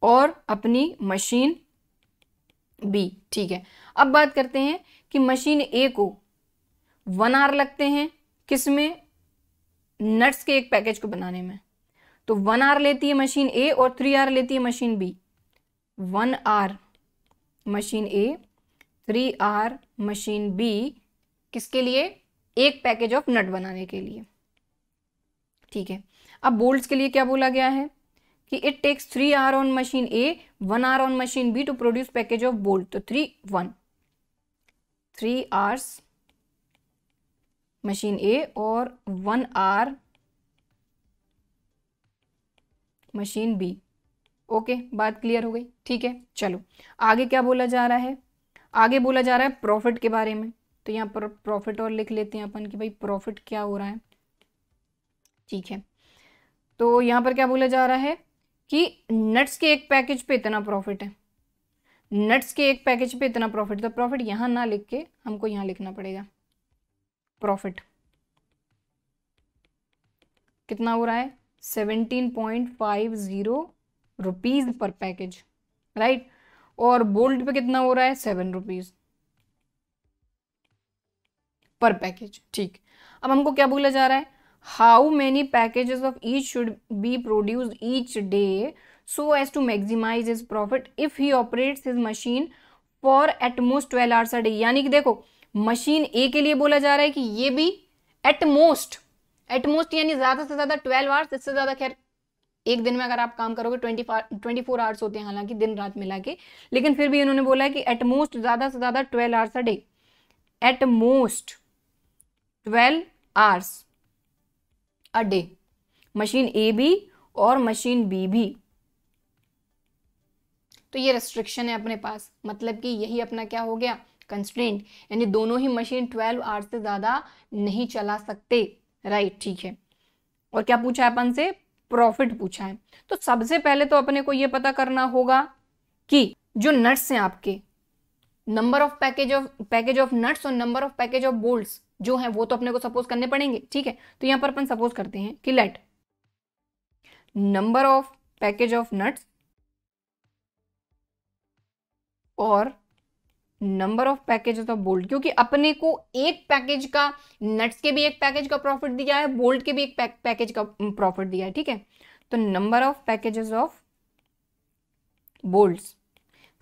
और अपनी मशीन बी। ठीक है, अब बात करते हैं कि मशीन ए को 1 hour लगते हैं किसमें, नट्स के एक पैकेज को बनाने में। तो 1 hour लेती है मशीन ए और 3 hour लेती है मशीन बी। 1 hour मशीन ए, 3 hour मशीन बी, किसके लिए, एक पैकेज ऑफ नट बनाने के लिए। ठीक है, अब बोल्ट्स के लिए क्या बोला गया है कि it takes 3 hour on machine A, 1 hour on machine B to produce package of bolt. तो 3 hours मशीन ए और 1 hour मशीन बी। ओके, बात क्लियर हो गई। ठीक है, चलो आगे क्या बोला जा रहा है, आगे बोला जा रहा है प्रॉफिट के बारे में। तो यहाँ पर प्रॉफिट और लिख लेते हैं अपन कि भाई प्रॉफिट क्या हो रहा है। ठीक है, तो यहाँ पर क्या बोला जा रहा है कि नट्स के एक पैकेज पे इतना प्रॉफिट है, नट्स के एक पैकेज पे इतना प्रॉफिट। तो प्रॉफिट यहां ना लिख के हमको यहां लिखना पड़ेगा, प्रॉफिट कितना हो रहा है, 17.50 रुपीज पर पैकेज, राइट। और बोल्ट पे कितना हो रहा है, 7 रुपीज पर पैकेज। ठीक, अब हमको क्या बोला जा रहा है, how many packages of each should be produce each day so as to maximize his profit if he operates his machine for at most 12 hours a day. यानी कि देखो, मशीन ए के लिए बोला जा रहा है कि ये भी एट मोस्ट यानी ज्यादा से ज्यादा 12 hours, इससे ज्यादा खैर एक दिन में अगर आप काम करोगे 24 hours होते हैं हालांकि दिन रात मिला के, लेकिन फिर भी इन्होंने बोला है कि एट मोस्ट ज्यादा से ज्यादा 12 hours a day, at most 12 hours a day, machine A भी और मशीन बी भी। तो ये रेस्ट्रिक्शन है अपने पास, मतलब कि यही अपना क्या हो गया, कंस्ट्रेंट, यानी दोनों ही मशीन 12 hours से ज्यादा नहीं चला सकते, राइट। ठीक है, और क्या पूछा है अपन से, प्रॉफिट पूछा है। तो सबसे पहले तो अपने को ये पता करना होगा कि जो नट्स हैं आपके, number of package of nuts और number of package of bolts जो हैं वो तो अपने को सपोज करने पड़ेंगे। ठीक है, तो यहां पर अपन सपोज करते हैं कि let number of package of nuts और number of packages of bolt, क्योंकि अपने को एक पैकेज का, नट्स के भी एक पैकेज का प्रॉफिट दिया है, बोल्ट के भी एक पैकेज का प्रॉफिट दिया है। ठीक है, तो number of packages of bolts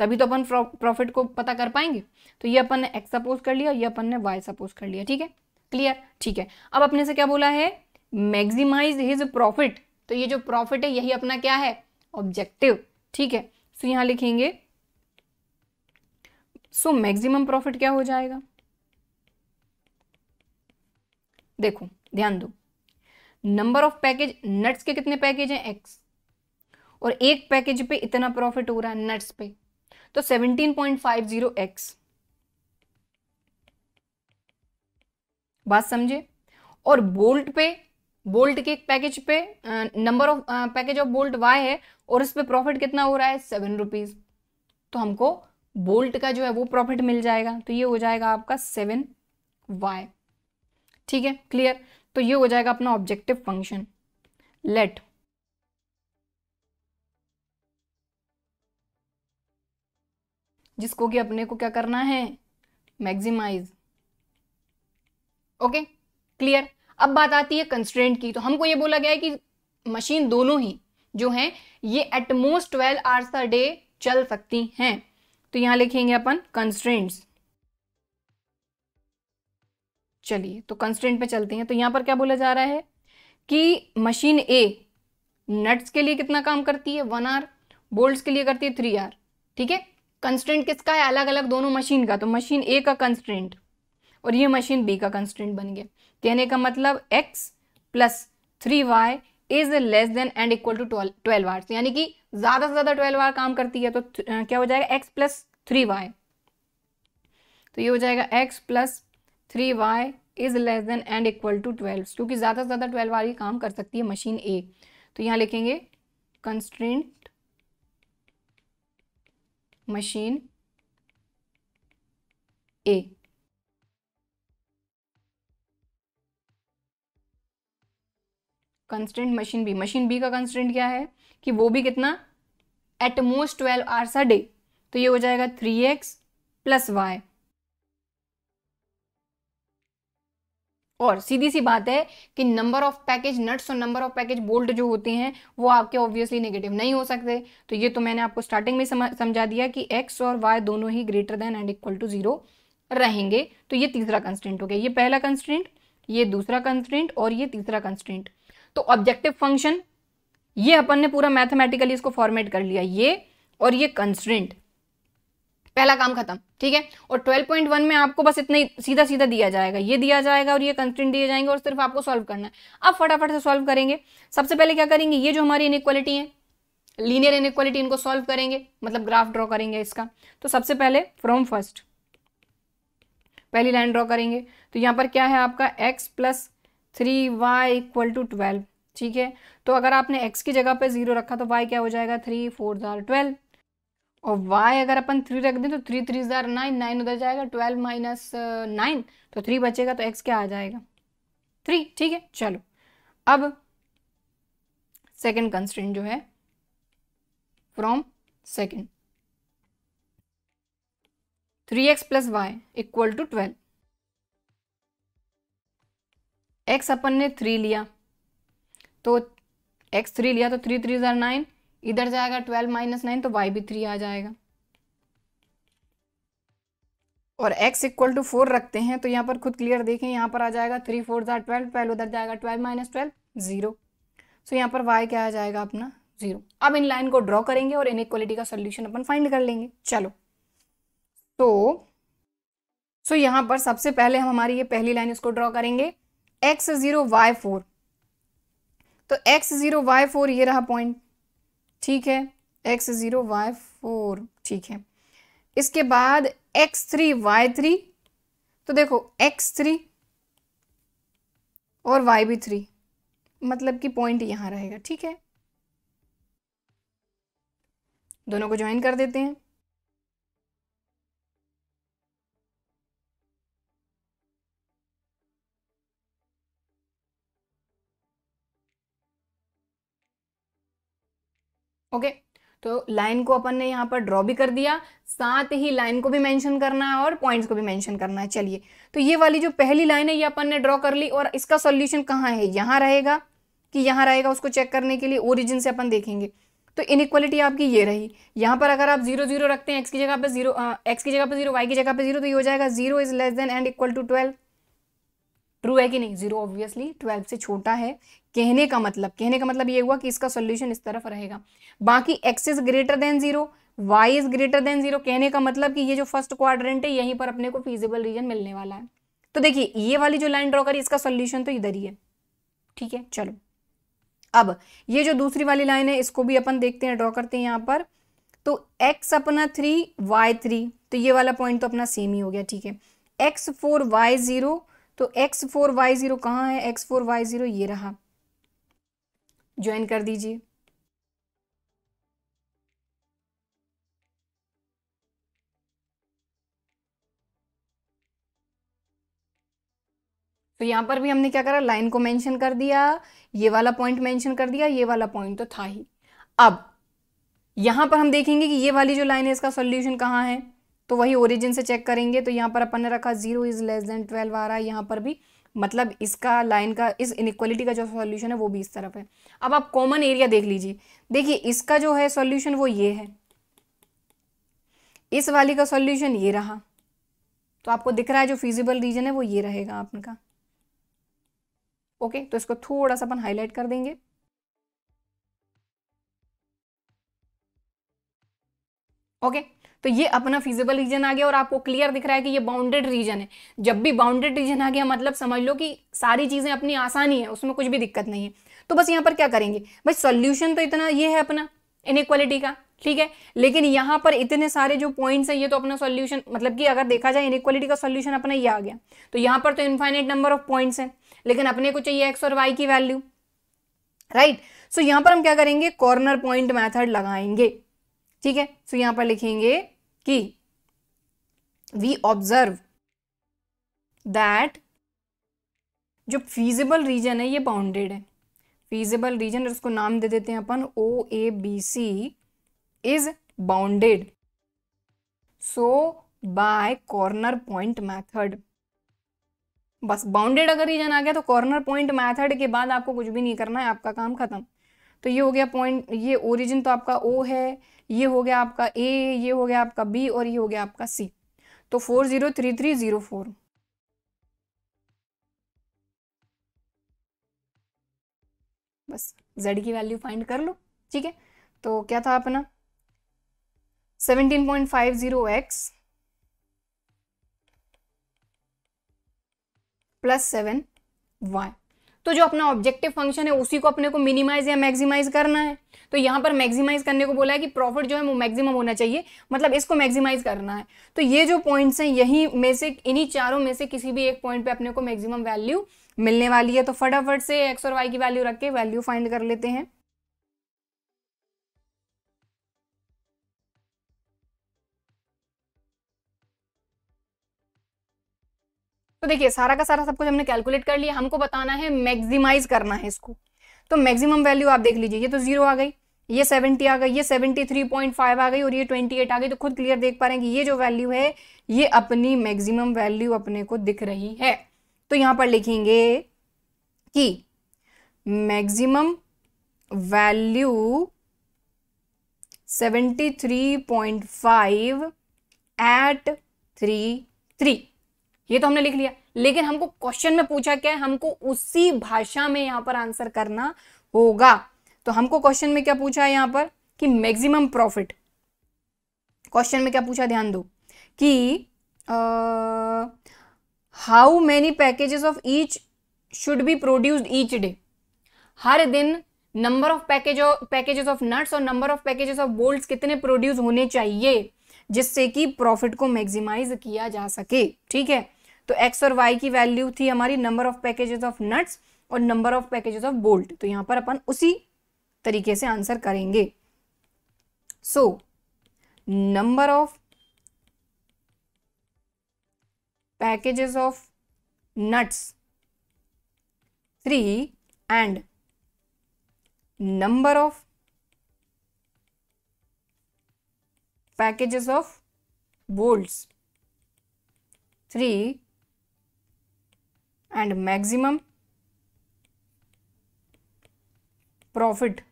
तभी तो अपन प्रॉफिट को पता कर पाएंगे। तो ये अपन ने एक्स सपोज कर लिया, ये अपन ने वाई सपोज कर लिया। ठीक है, क्लियर। ठीक है, अब अपने से क्या बोला है, मैक्सिमाइज हिज प्रॉफिट। तो ये जो प्रॉफिट है यही अपना क्या है, ऑब्जेक्टिव। ठीक है, तो यहां लिखेंगे सो मैक्सिमम प्रॉफिट क्या हो जाएगा, देखो ध्यान दो, नंबर ऑफ पैकेज, नट्स के कितने पैकेज हैं, एक्स, और एक पैकेज पे इतना प्रॉफिट हो रहा है नट्स पे, तो 17.50x, बात समझे। और बोल्ट पे, बोल्ट के एक पैकेज पे number of package of bolt y है और इस पे प्रॉफिट कितना हो रहा है, 7 रुपीज, तो हमको बोल्ट का जो है वो प्रॉफिट मिल जाएगा। तो ये हो जाएगा आपका 7y। ठीक है, क्लियर। तो ये हो जाएगा अपना ऑब्जेक्टिव फंक्शन। लेट जिसको कि अपने को क्या करना है, मैक्सिमाइज। Okay, clear. अब बात आती है कंस्ट्रेंट की। तो हमको ये बोला गया है कि मशीन दोनों ही जो हैं ये eight most 12 hours per day चल सकती हैं। तो यहां लिखेंगे अपन कंस्ट्रेंट्स। चलिए तो कंस्ट्रेंट पे चलते हैं। तो यहां पर क्या बोला जा रहा है कि मशीन ए नट्स के लिए कितना काम करती है, 1 आवर, बोल्ट्स के लिए करती है 3 आवर। ठीक है, कंस्ट्रेंट किसका है, अलग अलग दोनों मशीन का। तो मशीन ए का कंस्ट्रेंट और ये मशीन बी का कंस्ट्रेंट बन गया। कहने का मतलब x plus 3y is less than and equal to 12 hours, यानी कि ज्यादा से ज्यादा 12 आवर काम करती है। तो क्या हो जाएगा, x प्लस 3y, तो ये हो जाएगा x plus 3y is less than and equal to 12, क्योंकि ज्यादा से ज्यादा 12 आवर ही काम कर सकती है मशीन ए। तो यहां लिखेंगे constraint machine A. Constraint machine B, machine B का कंस्ट्रेंट क्या है कि वो भी कितना, at most 12 hours a day. तो ये हो जाएगा 3x प्लस y। और सीधी सी बात है कि नंबर ऑफ पैकेज नट्स और नंबर ऑफ पैकेज बोल्ट जो होते हैं वो आपके ऑब्वियसली नेगेटिव नहीं हो सकते। तो ये तो मैंने आपको स्टार्टिंग में समझा दिया कि x और y दोनों ही greater than and equal to 0 रहेंगे। तो ये तीसरा कंस्ट्रेंट हो गया, ये पहला कंस्ट्रेंट, ये दूसरा कंस्ट्रेंट और ये तीसरा कंस्ट्रेंट। तो ऑब्जेक्टिव फंक्शन ये अपन ने पूरा मैथमेटिकली इसको फॉर्मेट कर लिया, ये और ये कंस्ट्रेंट, पहला काम खत्म। ठीक है, और 12.1 में आपको बस इतना ही सीधा सीधा दिया जाएगा, ये दिया जाएगा और ये कंस्ट्रेंट दिए जाएंगे और सिर्फ आपको सॉल्व करना है। अब फटाफट से सॉल्व करेंगे। सबसे पहले क्या करेंगे, ये जो हमारी इनइक्वालिटी है, लीनियर इनइक्वालिटी, इनको सॉल्व करेंगे, मतलब ग्राफ ड्रॉ करेंगे इसका। तो सबसे पहले फ्रॉम फर्स्ट पहली लाइन ड्रॉ करेंगे। तो यहाँ पर क्या है आपका x plus 3y equal to 12। ठीक है, तो अगर आपने x की जगह पे 0 रखा तो y क्या हो जाएगा, 3 4 12, और y अगर अपन 3 रख दें तो 3 3 9, 9 उधर जाएगा, 12 माइनस 9 तो 3 बचेगा, तो x क्या आ जाएगा, 3। ठीक है, चलो अब सेकंड कंस्ट्रेंट जो है, from second 3x plus Y equal to 12। x अपन ने 3 लिया, तो x 3 लिया तो 3 3 9, इधर जाएगा 12 माइनस 9, तो y भी 3 आ जाएगा। और x इक्वल टू 4 रखते हैं, तो यहाँ पर खुद क्लियर देखें, यहाँ पर आ जाएगा 3 4 12, 12 उधर जाएगा, 12 माइनस 12 0। सो यहाँ पर y क्या आ जाएगा अपना, 0। अब इन लाइन को ड्रॉ करेंगे और इनइक्वालिटी का सोल्यूशन अपन फाइंड कर लेंगे। चलो तो यहाँ पर सबसे पहले हम हमारी ये पहली लाइन इसको ड्रॉ करेंगे, x0 y4। तो x0 y4 ये रहा पॉइंट। ठीक है, x0 y4, ठीक है। इसके बाद x3 y3, तो देखो x3 और y भी 3, मतलब कि पॉइंट यहां रहेगा। ठीक है, दोनों को ज्वाइन कर देते हैं। ओके, तो लाइन को अपन ने यहाँ पर ड्रॉ भी कर दिया, साथ ही लाइन को भी मेंशन करना है और पॉइंट्स को भी मेंशन करना है। चलिए, तो ये वाली जो पहली लाइन है ये अपन ने ड्रॉ कर ली, और इसका सॉल्यूशन कहाँ है, यहाँ रहेगा कि यहाँ रहेगा, उसको चेक करने के लिए ओरिजिन से अपन देखेंगे। तो इनइक्वालिटी आपकी ये रही। यहाँ पर अगर आप 0 0 रखते हैं, एक्स की जगह पे 0, एक्स की जगह पे 0, वाई की जगह पे 0, तो ये हो जाएगा 0 is less than and equal to 12। True है कि नहीं? 0 ऑब्वियसली 12 से छोटा है। कहने का मतलब ये हुआ कि इसका सोल्यूशन इस तरफ रहेगा। बाकी X is greater than 0, Y is greater than 0, कहने का मतलब कि ये जो फर्स्ट क्वाड्रेंट है यहीं पर अपने को फीजिबल रीजन मिलने वाला है। तो देखिए ये वाली जो लाइन ड्रॉ करी इसका सोल्यूशन तो इधर ही है, ठीक है। चलो अब ये जो दूसरी वाली लाइन है इसको भी अपन देखते हैं, ड्रॉ करते हैं यहाँ पर। तो x अपना 3 y 3, तो ये वाला पॉइंट तो अपना सेम ही हो गया, ठीक है। x4 y 0, तो x4 y 0 कहाँ है? x4 y 0 ये रहा, ज्वाइन कर दीजिए। तो यहां पर भी हमने क्या करा, लाइन को मेंशन कर दिया, ये वाला पॉइंट मेंशन कर दिया, ये वाला पॉइंट तो था ही। अब यहां पर हम देखेंगे कि ये वाली जो लाइन है इसका सॉल्यूशन कहाँ है, तो वही ओरिजिन से चेक करेंगे। तो यहाँ पर अपन ने रखा 0 इज लेस देन 12 आ रहा है यहाँ पर भी, मतलब इसका लाइन का इस इनइक्वालिटी का जो सॉल्यूशन है वो भी इस तरफ है। अब आप कॉमन एरिया देख लीजिए, देखिए इसका जो है सॉल्यूशन वो ये है, इस वाली का सॉल्यूशन ये रहा, तो आपको दिख रहा है जो फिजिबल रीजन है वो ये रहेगा आपका। ओके, तो इसको थोड़ा सा अपन हाईलाइट कर देंगे। ओके, तो ये अपना फिजिबल रीजन आ गया और आपको क्लियर दिख रहा है कि ये बाउंडेड रीजन है। जब भी बाउंडेड रीजन आ गया मतलब समझ लो कि सारी चीजें अपनी आसानी है, उसमें कुछ भी दिक्कत नहीं है। तो बस यहाँ पर क्या करेंगे भाई, सॉल्यूशन तो इतना ये है अपना इनइक्वालिटी का, ठीक है। लेकिन यहाँ पर इतने सारे जो पॉइंट्स हैं ये तो अपना सॉल्यूशन, मतलब कि अगर देखा जाए इनइक्वालिटी का सॉल्यूशन अपना ये आ गया। तो यहाँ पर तो इनफाइनाइट नंबर ऑफ पॉइंट्स हैं, लेकिन अपने को चाहिए एक्स और वाई की वैल्यू, राइट। सो यहाँ पर हम क्या करेंगे, कॉर्नर पॉइंट मेथड लगाएंगे, ठीक है। सो यहां पर लिखेंगे कि वी ऑब्जर्व दैट जो फीजिबल रीजन है ये बाउंडेड है, फीजिबल रीजन, उसको नाम दे देते हैं अपन OABC is bounded, so by corner point method. बस बाउंडेड अगर रीजन आ गया तो कॉर्नर पॉइंट मेथड के बाद आपको कुछ भी नहीं करना है, आपका काम खत्म। तो ये हो गया पॉइंट, ये ओरिजिन तो आपका O है, ये हो गया आपका A, ये हो गया आपका B और ये हो गया आपका C। तो 403304, बस Z की वैल्यू फाइंड कर लो, ठीक है। तो क्या था अपना 17.50x प्लस 7y। तो जो अपना ऑब्जेक्टिव फंक्शन है उसी को अपने को मिनिमाइज या मैक्सिमाइज करना है। तो यहां पर मैक्सिमाइज करने को बोला है कि प्रॉफिट जो है वो मैक्सिमम होना चाहिए, मतलब इसको मैक्सिमाइज करना है। तो ये जो पॉइंट्स हैं यही में से, इन्हीं चारों में से किसी भी एक पॉइंट पे अपने को मैक्सिमम वैल्यू मिलने वाली है। तो फटाफट से एक्स और वाई की वैल्यू रख के वैल्यू फाइंड कर लेते हैं। तो देखिए सारा का सारा सब कुछ हमने कैलकुलेट कर लिया, हमको बताना है मैक्सिमाइज करना है इसको। तो मैक्सिमम वैल्यू आप देख लीजिए, ये तो 0 आ गई, ये 70 आ गई, ये 73.5 आ गई और ये 28 आ गई। तो खुद क्लियर देख पा रहे हैं कि ये जो वैल्यू है ये अपनी मैक्सिमम वैल्यू अपने को दिख रही है। तो यहां पर लिखेंगे कि मैक्सिमम वैल्यू 73.5 एट 3, ये तो हमने लिख लिया। लेकिन हमको क्वेश्चन में पूछा क्या है, हमको उसी भाषा में यहां पर आंसर करना होगा। तो हमको क्वेश्चन में क्या पूछा है यहां पर कि मैक्सिमम प्रॉफिट, क्वेश्चन में क्या पूछा ध्यान दो कि how many packages of each should be produced each day, हर दिन number of packages of nuts और number of packages of bolts कितने प्रोड्यूस होने चाहिए जिससे कि प्रॉफिट को मैक्सिमाइज किया जा सके, ठीक है। तो एक्स और वाई की वैल्यू थी हमारी number of packages of nuts और number of packages of bolt. तो यहां पर अपन उसी तरीके से आंसर करेंगे। So number of packages of nuts 3 and number of packages of bolts 3 and maximum profit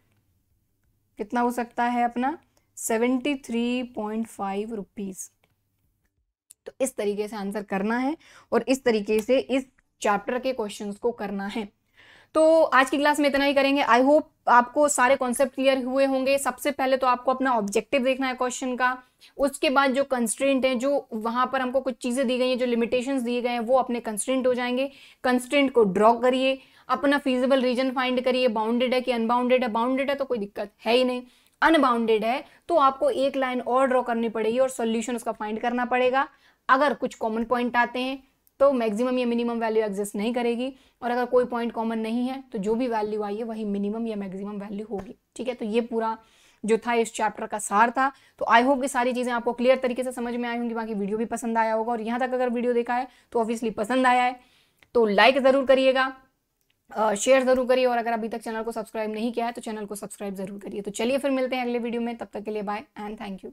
कितना हो सकता है अपना 73.5 रुपीज। तो इस तरीके से आंसर करना है और इस तरीके से इस चैप्टर के क्वेश्चंस को करना है। तो आज की क्लास में इतना ही करेंगे। आई होप आपको सारे कॉन्सेप्ट क्लियर हुए होंगे। सबसे पहले तो आपको अपना ऑब्जेक्टिव देखना है क्वेश्चन का, उसके बाद जो कंस्ट्रेंट है, जो वहां पर हमको कुछ चीजें दी गई हैं, जो लिमिटेशंस दिए गए हैं, वो अपने कंस्ट्रेंट हो जाएंगे। कंस्ट्रेंट को ड्रॉ करिए, अपना फीजिबल रीजन फाइंड करिए, बाउंडेड है कि अनबाउंडेड है। बाउंडेड है तो कोई दिक्कत है ही नहीं, अनबाउंडेड है तो आपको एक लाइन और ड्रॉ करनी पड़ेगी और सॉल्यूशन उसका फाइंड करना पड़ेगा। अगर कुछ कॉमन पॉइंट आते हैं तो मैक्सिमम या मिनिमम वैल्यू एग्जिस्ट नहीं करेगी, और अगर कोई पॉइंट कॉमन नहीं है तो जो भी वैल्यू आई है वही मिनिमम या मैक्सिमम वैल्यू होगी। ठीक है, तो ये पूरा जो था इस चैप्टर का सार था। तो आई होप कि सारी चीजें आपको क्लियर तरीके से समझ में आई होंगी, बाकी वीडियो भी पसंद आया होगा। और यहाँ तक अगर वीडियो देखा है तो ऑब्वियसली पसंद आया है तो लाइक जरूर करिएगा, शेयर जरूर करिए, और अगर अभी तक चैनल को सब्सक्राइब नहीं किया है तो चैनल को सब्सक्राइब जरूर करिए। तो चलिए फिर मिलते हैं अगले वीडियो में, तब तक के लिए बाय एंड थैंक यू।